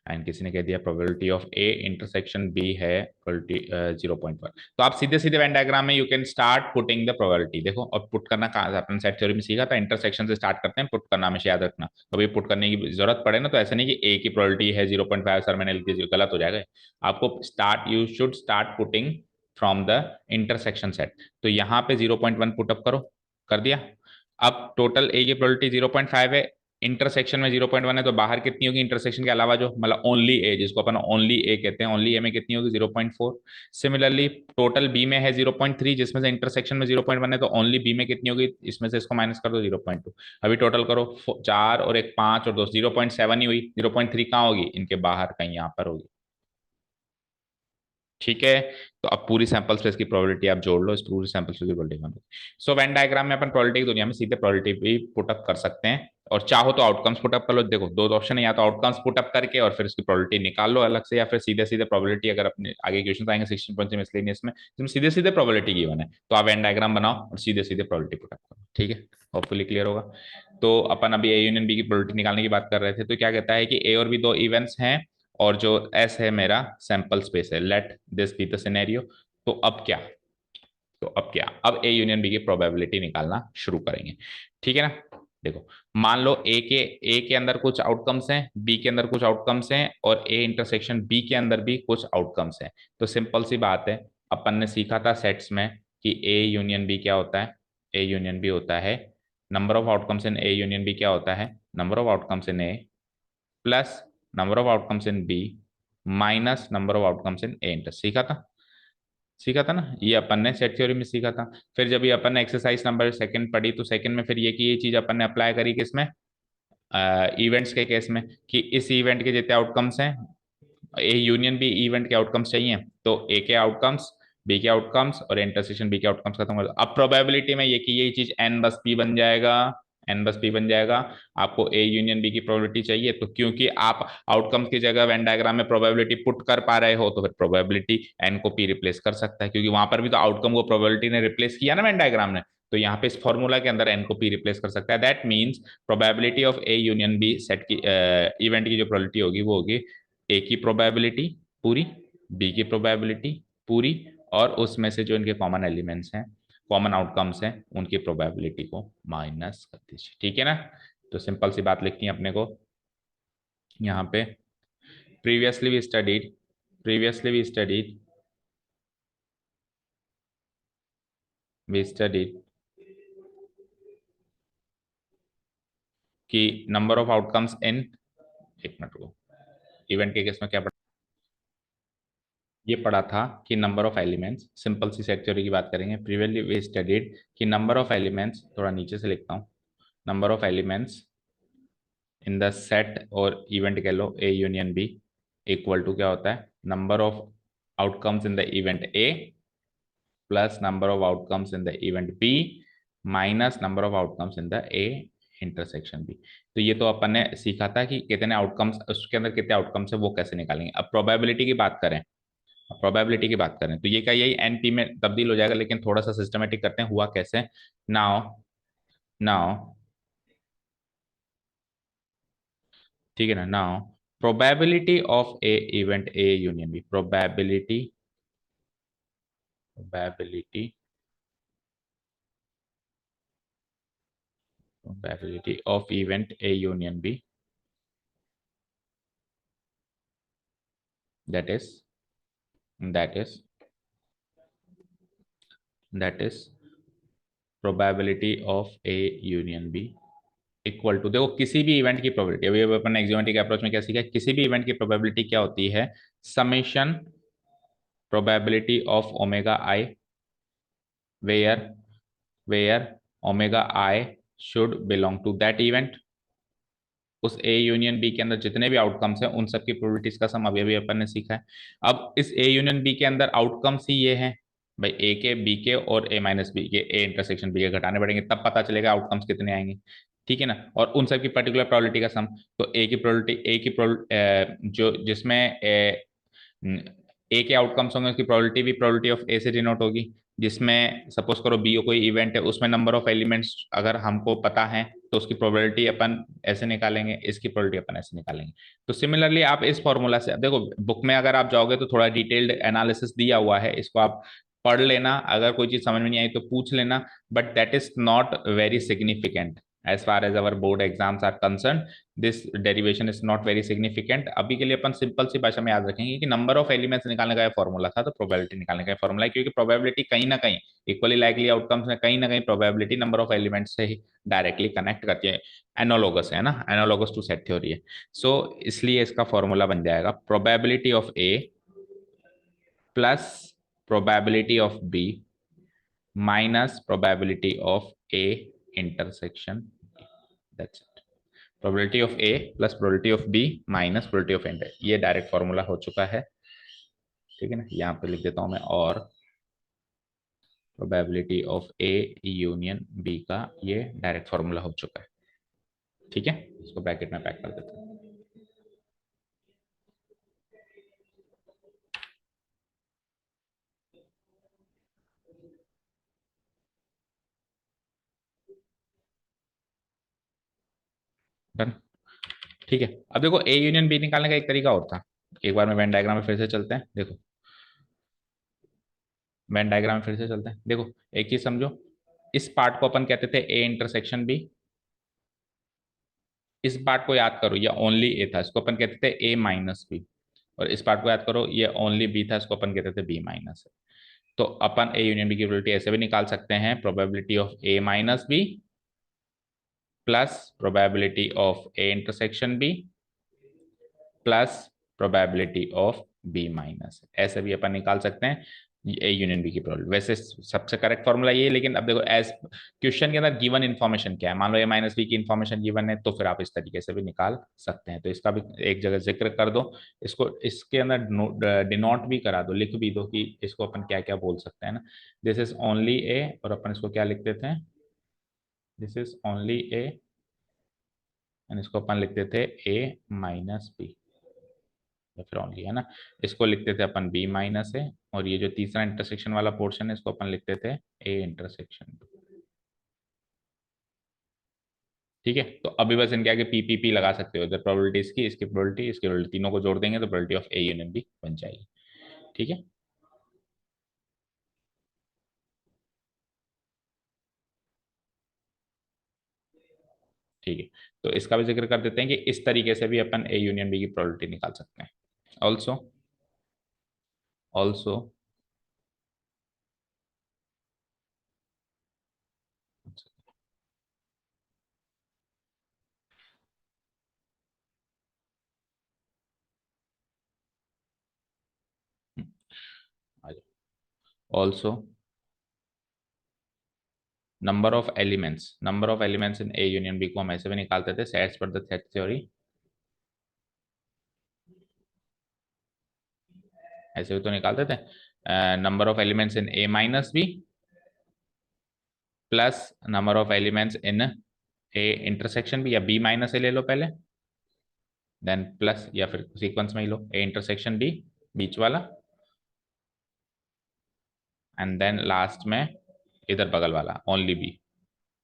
Speaker 1: एंड किसी ने कह दिया probability of A intersection B है प्रोबेबिलिटी 0.1। तो आप सीधे सीधे वेन डायग्राम में you can start putting the probability. देखो, और पुट करना कहाँ अपन सेट थ्योरी में सीखा था, इंटरसेक्शन से स्टार्ट करते हैं, पुट करना हमेशा याद रखना। कभी पुट करने की जरूरत पड़े ना तो ऐसा नहीं कि ए की प्रोबेबिलिटी है 0.5 सर मैंने लिख दिया, गलत हो जाएगा। आपको start, you should start putting from the intersection set. तो यहाँ पे 0.1 पुटअप करो, कर दिया। अब टोटल ए की प्रोबेबिलिटी 0.5 है, इंटरसेक्शन में 0.1 है, तो बाहर कितनी होगी इंटरसेक्शन के अलावा, जो मतलब ओनली ए, जिसको अपन ओनली ए कहते हैं, ओनली ए में कितनी होगी 0.4। सिमिलरली टोटल बी में है 0.3, जिसमें से इंटरसेक्शन में 0.1 है, तो ओनली बी में कितनी होगी, इसमें से इसको माइनस कर दो 0.2। अभी टोटल करो, 4 और एक 5 और 2, 0.7 ही हुई। 0.3 कहाँ होगी, इनके बाहर कहीं यहाँ पर होगी। ठीक है, तो अब पूरी सैंपल स्पेस की प्रोबेबिलिटी आप जोड़ लो, इस पूरी सैंपल स्पेस की प्रोबेबिलिटी बन गई। सो वेन डायग्राम में अपन प्रोबेबिलिटी की दुनिया में सीधे प्रोबेबिलिटी भी पुटअप कर सकते हैं, और चाहो तो आउटकम्स पुटअप कर लो। देखो दो ऑप्शन है, या तो आउटकम्स पुटअप करके और फिर इसकी प्रोबेबिलिटी निकाल लो अलग से, या फिर सीधे सीधे प्रोबेबिलिटी, अगर अपने आगे क्वेश्चन आएंगे 16 मिसलेनियस में जिसमें सीधे सीधे प्रोबेबिलिटी गिवन है, तो आप वेन डायग्राम बनाओ और सीधे सीधे प्रोबेबिलिटी पुटअप करो। ठीक है, होपफुली क्लियर होगा। तो अपन अभी ए यूनियन बी की प्रोबेबिलिटी निकालने की बात कर रहे थे, तो क्या कहता है कि ए और बी दो इवेंट्स हैं, और जो एस है मेरा सैंपल स्पेस है, let this be the scenario. तो अब क्या, अब ए यूनियन बी की प्रोबेबिलिटी निकालना शुरू करेंगे। ठीक है ना, देखो मान लो ए के अंदर कुछ आउटकम्स हैं, बी के अंदर कुछ आउटकम्स हैं, और ए इंटरसेक्शन बी के अंदर भी कुछ आउटकम्स हैं। तो सिंपल सी बात है, अपन ने सीखा था सेट्स में कि ए यूनियन बी क्या होता है, ए यूनियन बी होता है number of outcomes in A union B क्या होता है, number of outcomes in A plus number of outcomes in B minus number of outcomes in A inter. सीखा था ना, ये अपन ने सेट थ्योरी में सीखा था। फिर जब ये अपन ने एक्सरसाइज नंबर सेकंड पढ़ी, तो सेकंड में फिर ये कि ये चीज अपन ने अप्लाई करी किसमें, इवेंट्स के केस में, कि इस इवेंट के जितने आउटकम्स हैं, ए यूनियन बी इवेंट के आउटकम्स चाहिए, तो ए के आउटकम्स, बी के आउटकम्स और इंटरसेक्शन बी के आउटकम्स खत्म कर दो। अब प्रोबेबिलिटी में ये कि यही चीज एन बस पी बन जाएगा, एन बस पी बन जाएगा। आपको ए यूनियन बी की प्रोबेबिलिटी चाहिए, तो क्योंकि आप आउटकम्स की जगह वेन डायग्राम में प्रोबेबिलिटी पुट कर पा रहे हो, तो फिर प्रोबेबिलिटी एन को पी रिप्लेस कर सकता है, क्योंकि वहां पर भी तो आउटकम को प्रोबेबिलिटी ने रिप्लेस किया ना वेन डायग्राम ने। तो यहाँ पे इस फॉर्मूला के अंदर एन को पी रिप्लेस कर सकता है। That means probability of A union B set की इवेंट की जो प्रोबेबिलिटी होगी वो होगी ए की प्रोबेबिलिटी पूरी, बी की प्रोबेबिलिटी पूरी, और उसमें से जो इनके कॉमन एलिमेंट्स हैं, कॉमन आउटकम्स हैं, उनकी प्रोबेबिलिटी को माइनस कर दीजिए। ठीक है ना, तो सिंपल सी बात लिखनी है अपने को यहाँ पे, previously we studied, previously we studied कि नंबर ऑफ आउटकम्स इन, एक मिनट को, इवेंट के केस में क्या, ये पढ़ा था कि नंबर ऑफ एलिमेंट्स, सिंपल सी सेट थ्योरी की बात करेंगे, प्रीवियसली वी स्टडीड कि नंबर ऑफ एलिमेंट्स, थोड़ा नीचे से लिखता हूँ, number of elements in the set और इवेंट कह लो A union B equal to क्या होता है, number of outcomes in the event A plus number of outcomes in the event B minus number of outcomes in the A intersection B. तो ये तो अपन ने सीखा था कि कितने आउटकम्स, उसके अंदर कितने आउटकम्स है वो कैसे निकालेंगे। अब प्रोबेबिलिटी की बात करें, प्रोबेबिलिटी की बात करें तो ये क्या, यही एनपी में तब्दील हो जाएगा, लेकिन थोड़ा सा सिस्टमेटिक करते हैं, हुआ कैसे। नाउ नाउ ठीक है ना, now probability of A event A union B, probability probability of event A union B, that is that is that is probability of A union B equal to, देखो किसी भी इवेंट की probability, अभी अपन एक्सोमेट्रिक approach में क्या सीखा, किसी भी इवेंट की प्रोबेबिलिटी क्या होती है, summation probability of omega I, where where omega I should belong to that event, उस ए यूनियन बी के अंदर जितने भी आउटकम्स हैं उन सब की प्रोबेबिलिटीज का सम अभी अभी अपन ने सीखा है। अब इस ए यूनियन बी के अंदर आउटकम्स ही ये हैं भाई, ए के, बी के और ए माइनस बी के, ए इंटरसेक्शन बी के घटाने पड़ेंगे, तब पता चलेगा आउटकम्स कितने आएंगे। ठीक है ना, और उन सब की पर्टिकुलर प्रोबेबिलिटी का सम। तो ए की प्रोबेबिलिटी, जो जिसमें ए के आउटकम्स होंगे उसकी प्रोबेबिलिटी भी प्रोबेबिलिटी ऑफ ए से डिनोट होगी। जिसमें सपोज करो बी कोई इवेंट है, उसमें नंबर ऑफ एलिमेंट्स अगर हमको पता है तो उसकी प्रोबेबिलिटी अपन ऐसे निकालेंगे, इसकी प्रोबेबिलिटी अपन ऐसे निकालेंगे। तो सिमिलरली आप इस फॉर्मूला से देखो, बुक में अगर आप जाओगे तो थोड़ा डिटेल्ड एनालिसिस दिया हुआ है, इसको आप पढ़ लेना, अगर कोई चीज समझ में नहीं आई तो पूछ लेना, but that is not very significant as far as our board exams are concern. This derivation is not very significant. अभी के लिए अपन सिंपल सी भाषा में याद रखेंगे कि नंबर ऑफ एलिमेंट्स निकालने का फॉर्मूला था, तो प्रोबेबिलिटी निकालने का फॉर्मूला है, क्योंकि प्रोबेबिलिटी कहीं ना कहीं इक्वली लाइकली आउटकम्स में कहीं ना कहीं प्रोबेबिलिटी नंबर ऑफ एलिमेंट्स से ही डायरेक्टली कनेक्ट करती है। एनोलोगस है ना, एनोलोगस टू सेट थ्योरी है। सो इसलिए इसका फॉर्मूला बन जाएगा probability of A plus probability of B minus probability of A intersection. That's it. Probability of A plus probability of B minus probability of and, ये डायरेक्ट फॉर्मूला हो चुका है। ठीक है ना, यहाँ पे लिख देता हूं मैं, और probability of A union B का ये डायरेक्ट फॉर्मूला हो चुका है। ठीक है, इसको ब्रैकेट में पैक कर देते हैं। डन। ठीक है, अब देखो ए यूनियन बी निकालने का एक तरीका और था। एक बार में वेन डायग्राम में फिर से चलते हैं। देखो वेन डायग्राम में फिर से चलते हैं। देखो एक चीज समझो, इस पार्ट को अपन कहते थे ए इंटरसेक्शन बी। इस पार्ट को याद करो, ये ओनली ए था, इसको अपन कहते थे ए माइनस बी। और इस पार्ट को याद करो, ये ओनली बी था, इसको अपन कहते थे बी माइनस। तो अपन ए यूनियन बी की प्रोबेबिलिटी ऐसे भी निकाल सकते हैं, probability of A minus B plus probability of A intersection B plus probability of B minus, ऐसे भी अपन निकाल सकते हैं ए यूनियन बी की प्रोबेबिलिटी। वैसे सबसे करेक्ट फॉर्मूला ये है, लेकिन अब देखो एज क्वेश्चन के अंदर गिवन इन्फॉर्मेशन क्या है, मान लो ए माइनस बी की इन्फॉर्मेशन गिवन है, तो फिर आप इस तरीके से भी निकाल सकते हैं। तो इसका भी एक जगह जिक्र कर दो, इसको इसके अंदर डिनोट भी करा दो, लिख भी दो कि इसको अपन क्या क्या बोल सकते हैं ना। दिस इज ओनली ए, और अपन इसको क्या लिख देते हैं, this is only A, and इसको अपन लिखते थे ए माइनस बी, या फिर ओनली, है ना। इसको लिखते थे अपन बी माइनस ए, और ये जो तीसरा इंटरसेक्शन वाला पोर्शन है इसको अपन लिखते थे ए इंटरसेक्शन। ठीक है, तो अभी बस इनके आगे पी लगा सकते हो, इधर प्रोबेबिलिटीज की, इसकी प्रोबेबिलिटी, इसकी प्रोबेबिलिटी, तीनों को जोड़ देंगे तो probability of A union B बन जाएगी। ठीक है। ठीक है, तो इसका भी जिक्र कर देते हैं कि इस तरीके से भी अपन ए यूनियन बी की प्रोबेबिलिटी निकाल सकते हैं। Also also also number of elements in A union B को हम ऐसे भी निकालते थे as per the set theory, ऐसे भी तो निकालते थे। Number of elements in A minus B plus number of elements in A intersection B, या बी माइनस ए ले लो पहले, देन प्लस, या फिर सीक्वेंस में ही लो ए इंटरसेक्शन बी बीच वाला, एंड देन लास्ट में इधर बगल वाला ओनली बी।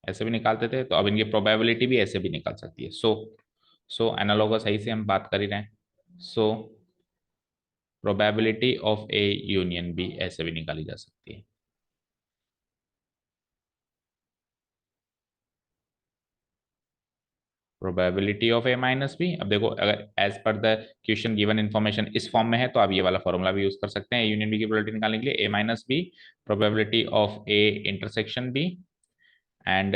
Speaker 1: ऐसे भी निकालते थे, तो अब इनकी प्रोबेबिलिटी भी ऐसे भी निकाल सकती है। सो एनालॉगस सही से हम बात कर ही रहे हैं। So probability of A union B ऐसे भी निकाली जा सकती है। Probability of A minus B, अब देखो अगर as per the question given information इस फॉर्म में है तो आप ये वाला फॉर्मूला भी यूज कर सकते हैं ए यूनियन बी की प्रोबेबिलिटी निकालने के लिए, A minus B probability of A intersection B and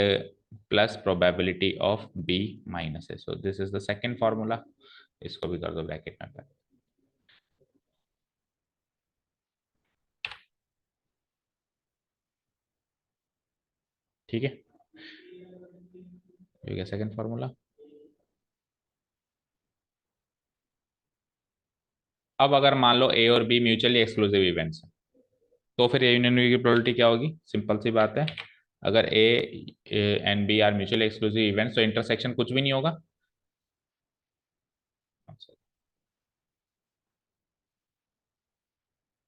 Speaker 1: plus probability of B minus A. So this is the second formula, इसको भी कर दो ब्रैकेट में। ठीक है, ये सेकेंड फॉर्मूला। अब अगर मान लो ए और बी म्यूचुअली एक्सक्लूसिव इवेंट्स हैं, तो फिर ए यूनियन बी की प्रोबेबिलिटी क्या होगी? सिंपल सी बात है, अगर A and B are mutually exclusive events तो इंटरसेक्शन कुछ भी नहीं होगा।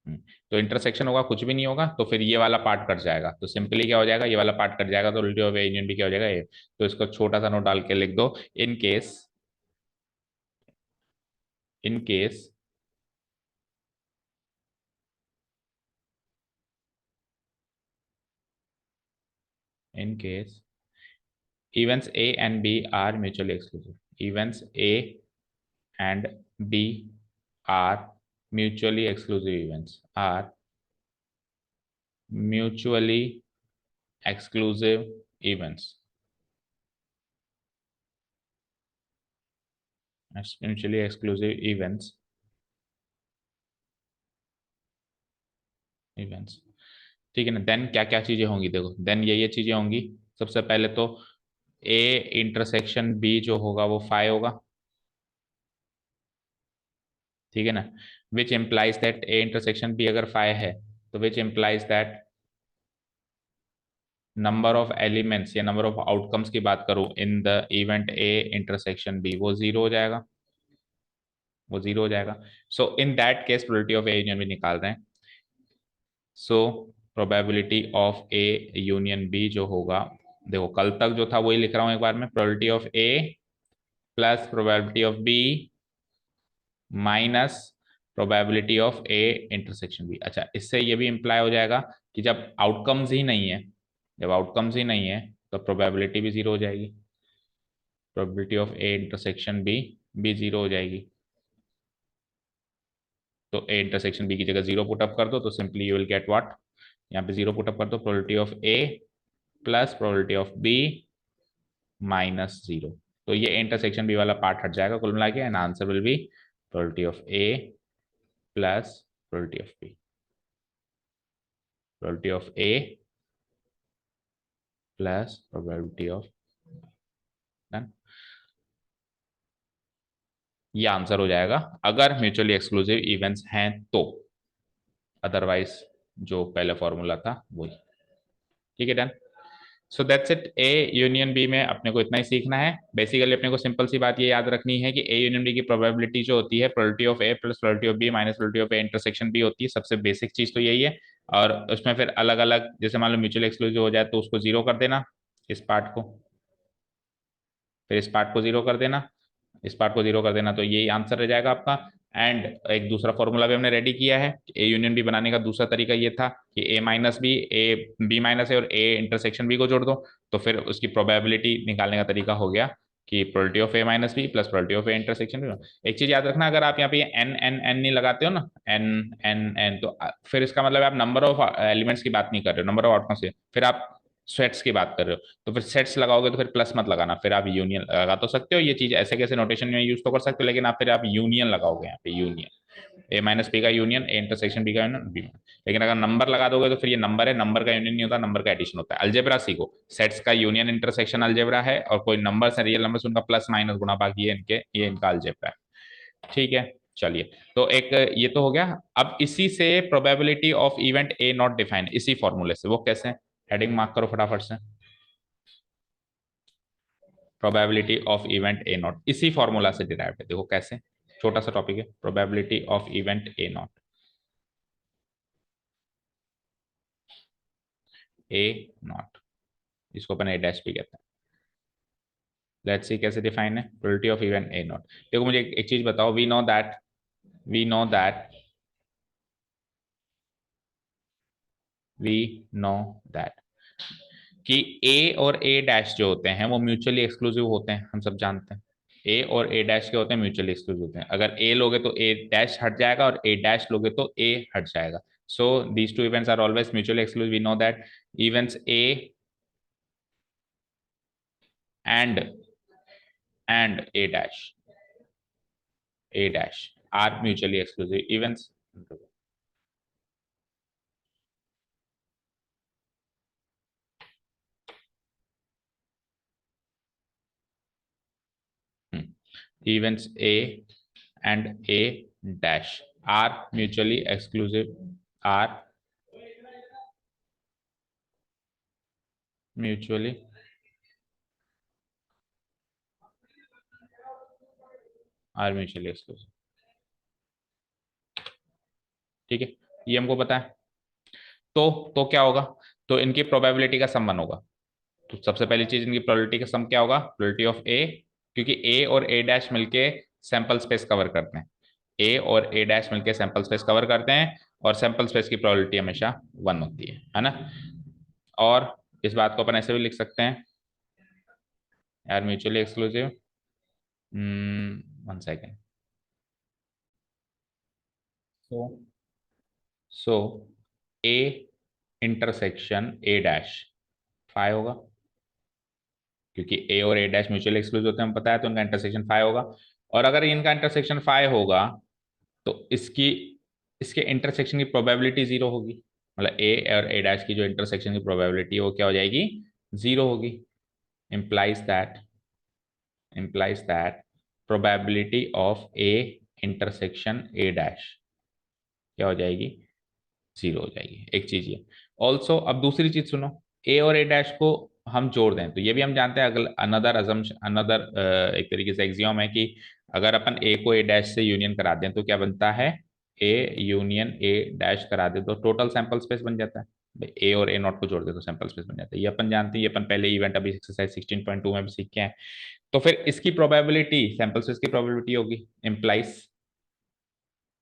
Speaker 1: हम्म, तो इंटरसेक्शन होगा कुछ भी नहीं होगा, तो फिर ये वाला पार्ट कट जाएगा, तो सिंपली क्या हो जाएगा, ये वाला पार्ट कट जाएगा, तो relative of A union B क्या हो जाएगा? ए। तो इसको छोटा सा नोट डाल के लिख दो, in case, in case in case events A and B are mutually exclusive. Events A and B are mutually exclusive events. Are mutually exclusive events. Mutually exclusive events. Events. ठीक है ना? देन क्या क्या चीजें होंगी? देखो, देन ये चीजें होंगी। सबसे पहले तो ए इंटरसेक्शन बी जो होगा वो फाई होगा, ठीक है ना? Which implies that A intersection B अगर फाई है, तो which implies that number of elements या नंबर ऑफ आउटकम्स की बात करूं in the event A intersection B, वो जीरो हो जाएगा, वो जीरो हो जाएगा। So in that case probability of A union B निकाल रहे हैं। So probability of A union B जो होगा, देखो कल तक जो था वही लिख रहा हूं एक बार में, probability of A plus probability of B minus probability of A intersection B. अच्छा, इससे ये भी इंप्लाई हो जाएगा कि जब आउटकम्स ही नहीं है, जब आउटकम्स ही नहीं है तो प्रोबेबिलिटी भी जीरो हो जाएगी, probability of A intersection B भी जीरो हो जाएगी। तो ए इंटरसेक्शन बी की जगह जीरो पुटअप कर दो, तो simply you will get what, यहाँ पे जीरो पुटअप कर दो, probability of A plus probability of B minus zero. तो ये इंटरसेक्शन बी वाला पार्ट हट जाएगा कुल मिला के, and answer will be probability of A plus probability of B, probability of A plus probability of, done. ये आंसर हो जाएगा अगर म्यूचुअली एक्सक्लूसिव इवेंट्स हैं तो, अदरवाइज जो पहले फॉर्मूला था वही। ठीक है, done. So that's it. A union B में अपने को इतना ही सीखना है। बेसिकली अपने को सिंपल सी बात ये याद रखनी है कि ए यूनियन बी की प्रोबेबिलिटी जो होती है probability of A plus probability of B minus probability of A intersection B होती है। सबसे बेसिक चीज तो यही है। और उसमें फिर अलग अलग, जैसे मान लो म्यूचुअल एक्सक्लूसिव हो जाए तो उसको जीरो कर देना, इस पार्ट को, फिर इस पार्ट को जीरो कर देना, इस पार्ट को जीरो कर देना, तो यही आंसर रह जाएगा आपका। एंड एक दूसरा फॉर्मूला भी हमने रेडी किया है। ए यूनियन बी बनाने का दूसरा तरीका ये था कि A minus B, A B minus A और ए इंटरसेक्शन बी को जोड़ दो, तो फिर उसकी प्रोबेबिलिटी निकालने का तरीका हो गया कि probability of A minus B plus probability of A intersection B. एक चीज याद रखना, अगर आप यहाँ पे एन एन एन नहीं लगाते हो ना, एन एन एन, तो फिर इसका मतलब आप नंबर ऑफ एलिमेंट्स की बात नहीं कर रहे हो, नंबर ऑफ आउटकम्स, फिर आप सेट्स की बात कर रहे हो। तो फिर सेट्स लगाओगे तो फिर प्लस मत लगाना, फिर आप यूनियन लगा तो सकते हो, ये चीज ऐसे कैसे नोटेशन में यूज तो कर सकते हो, लेकिन आप फिर आप यूनियन लगाओगे यहाँ पे, यूनियन ए माइनस बी का यूनियन, ए इंटरसेक्शन बी का यूनियन बी। लेकिन अगर नंबर लगा दोगे तो फिर ये नंबर है, नंबर का यूनियन नहीं होता, नंबर का एडिशन होता है। अलजेब्रा सीखो, सेट्स का यूनियन इंटरसेक्शन अलजेब्रा है, और कोई नंबर है रियल नंबर, उनका प्लस माइनस गुणा, बाकी ये इनका अलजेब्रा है। ठीक है, चलिए। तो एक ये तो हो गया। अब इसी से probability of event A not define, इसी फॉर्मूले से, वो कैसे? हेडिंग मार्क करो फटाफट से, probability of event A not इसी फॉर्मूला से डिराइव है। देखो कैसे, छोटा सा टॉपिक है, probability of event A not, A not, इसको अपन ए डैश भी कहते हैं। लेट्स सी कैसे डिफाइन है probability of event A not. देखो मुझे एक चीज बताओ, we know that we know that कि ए और ए डैश जो होते हैं वो म्यूचुअली एक्सक्लूसिव होते हैं, हम सब जानते हैं। ए और ए डैश के होते हैं, म्यूचुअली एक्सक्लूसिव होते हैं। अगर ए लोगे तो ए डैश हट जाएगा, और ए डैश लोगे तो ए हट जाएगा। So these two events are always mutually exclusive, we know that events A and a dash are mutually exclusive events. Events a and a dash are mutually exclusive, are mutually are mutually exclusive. ठीक है, ये हमको पता है। तो क्या होगा, तो इनकी प्रोबेबिलिटी का सम वन होगा। तो सबसे पहली चीज, इनकी प्रोबेबिलिटी का सम क्या होगा, प्रोबेबिलिटी ऑफ ए, क्योंकि ए और ए डैश मिलके सैंपल स्पेस कवर करते हैं, ए और ए डैश मिलके सैंपल स्पेस कवर करते हैं, और सैंपल स्पेस की प्रोबेबिलिटी हमेशा वन होती है ना। और इस बात को अपन ऐसे भी लिख सकते हैं, यार mutually exclusive, one second, so so A intersection A dash five होगा, क्योंकि ए और ए डैश म्यूचुअली एक्सक्लूसिव होते हैं हम पता है, तो उनका इंटरसेक्शन फाइव होगा। और अगर इनका इंटरसेक्शन फाइव होगा तो इसकी इसके इंटरसेक्शन की प्रोबेबिलिटी जीरो होगी, मतलब ए और ए डैश की जो इंटरसेक्शन की प्रोबेबिलिटी है वो क्या हो जाएगी, जीरो होगी। implies that implies that probability of a intersection a dash क्या हो जाएगी, जीरो हो जाएगी। एक चीज ये, ऑल्सो अब दूसरी चीज सुनो, ए और ए डैश को हम जोड़ दें तो ये भी हम जानते हैं, अगल अनदर अजम्पशन, अनदर एक तरीके से एक्सियोम है कि अगर अपन ए को ए डैश से यूनियन करा दें तो क्या बनता है, ए यूनियन ए डैश करा दे तो टोटल सैंपल स्पेस बन जाता है। ए और ए नॉट को जोड़ दे तो सैंपल स्पेस बन जाता है, ये अपन जानते हैं, ये अपन पहले इवेंट अभी एक्सरसाइज 16.2 में भी सीख के हैं। तो फिर इसकी प्रोबेबिलिटी, सैंपल स्पेस की प्रोबेबिलिटी होगी, इम्प्लाइज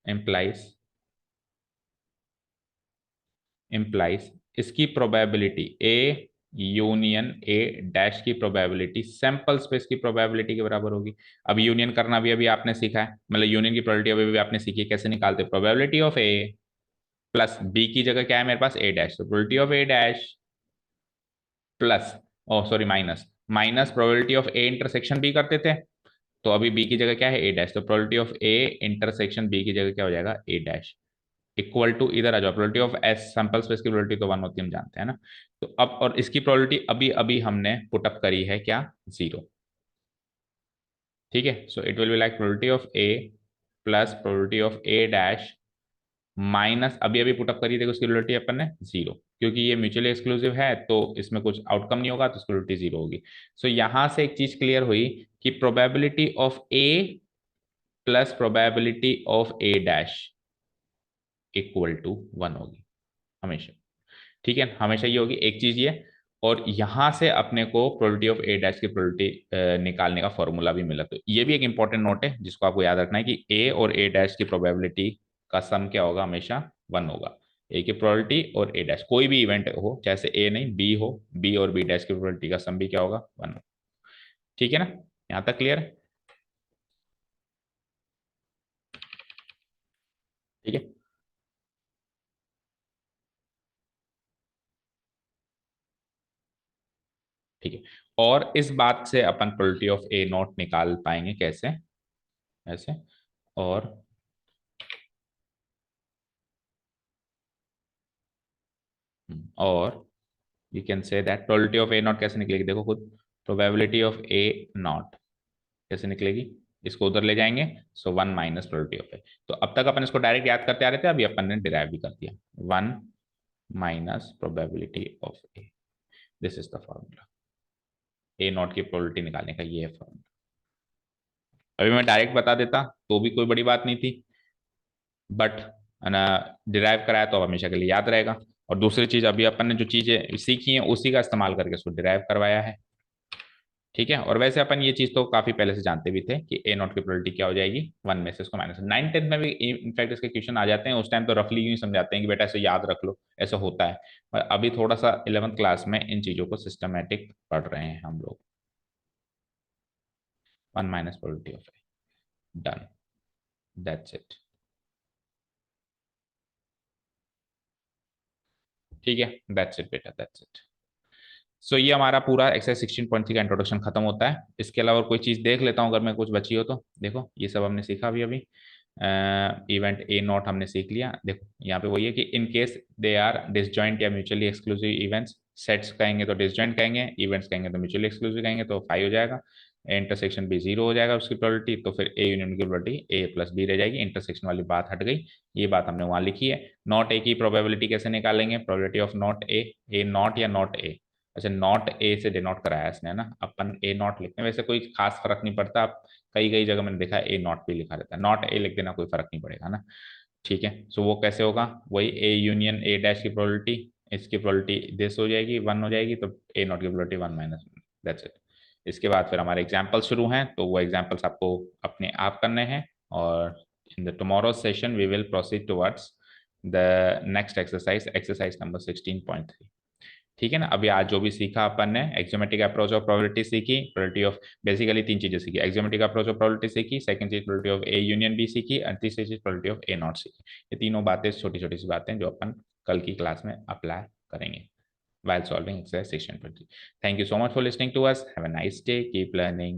Speaker 1: इम्प्लाइज इम्प्लाइज इसकी probability A union A dash की प्रोबेबिलिटी सैंपल स्पेस की प्रोबेबिलिटी के बराबर होगी। अब यूनियन करना भी अभी आपने सीखा है, मतलब यूनियन की प्रोबेबिलिटी अभी भी आपने सीखी है, कैसे निकालते, probability of A plus B की जगह क्या है मेरे पास, ए डैश, तो probability of A dash plus, oh sorry minus, minus probability of A intersection B करते थे, तो अभी बी की जगह क्या है, ए डैश, तो probability of A intersection B की जगह क्या हो जाएगा, ए डैश, इक्वल टू, इधर आ जाओ, probability of S sample space की प्रोबेबिलिटी तो वन होती है हम जानते हैं ना। तो अब और इसकी प्रोबेबिलिटी अभी अभी हमने पुटअप करी है क्या, जीरो। ठीक है, so it will be like probability of A plus probability of A dash minus, अभी अभी पुटअप करी, देखो उसकी प्रोबेबिलिटी अपन ने जीरो, क्योंकि ये म्यूचुअली एक्सक्लूसिव है तो इसमें कुछ आउटकम नहीं होगा तो उसकी प्रोबेबिलिटी जीरो होगी। सो यहां से एक चीज क्लियर हुई कि probability of A plus probability of A dash equal to one होगी हमेशा। ठीक है, हमेशा ये होगी, एक चीज ये। और यहां से अपने को प्रोबेबिलिटी ऑफ ए डैश की प्रोबेबिलिटी निकालने का फॉर्मूला भी मिला, तो ये भी एक इंपॉर्टेंट नोट है जिसको आपको याद रखना है कि ए और ए डैश की प्रोबेबिलिटी का सम क्या होगा, हमेशा वन होगा। ए की प्रोबेबिलिटी और ए डैश, कोई भी इवेंट हो, जैसे ए नहीं बी हो, बी और बी डैश की प्रोबेबिलिटी का सम भी क्या होगा, वन होगा। ठीक है ना, यहाँ तक क्लियर है। ठीक है, ठीक है। और इस बात से अपन प्रोबेबिलिटी ऑफ ए नॉट निकाल पाएंगे कैसे, ऐसे, और और you can say that probability of A not कैसे निकलेगी, देखो खुद, प्रोबेबिलिटी ऑफ ए नॉट कैसे निकलेगी, इसको उधर ले जाएंगे, so one minus probability of A. तो अब तक अपन इसको डायरेक्ट याद करते आ रहे थे, अभी अपन ने डिराइव भी कर दिया, one minus probability of A, this is the formula, A not की प्रोबेबिलिटी निकालने का ये है फॉर्मूला। अभी मैं डायरेक्ट बता देता तो भी कोई बड़ी बात नहीं थी, बट डिराइव कराया तो हमेशा के लिए याद रहेगा। और दूसरी चीज, अभी अपन ने जो चीजें सीखी हैं उसी का इस्तेमाल करके उसको डिराइव करवाया है। ठीक है, और वैसे अपन ये चीज तो काफी पहले से जानते भी थे कि ए नॉट की प्रोबेबिलिटी क्या हो जाएगी, वन में से इसको माइनस, नाइन टेंथ में भी इनफैक्ट इसके क्वेश्चन आ जाते हैं, उस टाइम तो रफली यूं ही समझाते हैं कि बेटा ऐसे याद रख लो, ऐसा होता है। पर अभी थोड़ा सा 11th क्लास में इन चीजों को सिस्टमेटिक पढ़ रहे हैं हम लोग। One minus probability of A, done, that's it. ठीक है, दैट्स इट बेटा, दैट्स इट। सो ये हमारा पूरा एक्सरसाइज 16.3 का इंट्रोडक्शन खत्म होता है। इसके अलावा कोई चीज देख लेता हूँ अगर मैं, कुछ बची हो तो। देखो ये सब हमने सीखा अभी अभी, इवेंट ए नॉट हमने सीख लिया। देखो यहाँ पे वही है कि in case they are disjoint या म्यूचुअली एक्सक्लूसिव इवेंट्स, सेट्स कहेंगे तो डिसजॉइंट कहेंगे, इवेंट्स कहेंगे तो म्यूचुअली एक्सक्लूसिव कहेंगे, तो फाइव हो जाएगा। ए इंटरसेक्शन बी जीरो हो जाएगा उसकी प्रोबेबिलिटी, तो फिर ए यूनियन की प्रोबेबिलिटी ए प्लस बी रह जाएगी। इंटरसेक्शन वाली बात हट गई, ये बात हमने वहां लिखी है। नॉट ए की प्रोबेबिलिटी कैसे निकालेंगे, probability of not a not या नॉट ए। अच्छा, नॉट ए से डिनोट कराया इसने ना, अपन ए नॉट लिखते हैं, वैसे कोई खास फर्क नहीं पड़ता। आप कई कई जगह मैंने देखा है ए नॉट भी लिखा रहता है, नॉट ए लिख देना, कोई फर्क नहीं पड़ेगा ना। ठीक है, सो वो कैसे होगा, वही ए यूनियन ए डैश की प्रोबेबिलिटी, इसकी प्रोबेबिलिटी दिस हो जाएगी, वन हो जाएगी, तो ए नॉट की probability one minus, that's it. इसके बाद फिर हमारे एग्जाम्पल शुरू हैं, तो वो एग्जाम्पल्स आपको अपने आप करने हैं, और in the tomorrow session we will proceed towards the next exercise, exercise number 16.3। ठीक है ना। अभी आज जो भी सीखा अपन ने, एक्सियोमेट्रिक अप्रोच ऑफ प्रोबेबिलिटी सीखी, प्रोबेबिलिटी ऑफ, बेसिकली तीन चीजें सीखी, एक्सियोमेट्रिक अप्रोच ऑफ प्रोबेबिलिटी सीखी, सेकंड चीज probability of A union B सीखी, और तीसरी चीज प्रोबेबिलिटी ऑफ ए नॉट सीखी। ये तीनों बातें छोटी छोटी सी बातें जो अपन कल की क्लास में अप्लाई करेंगे while solving exercise 16.3. Thank you so much for listening to us. Have a nice day. Keep learning.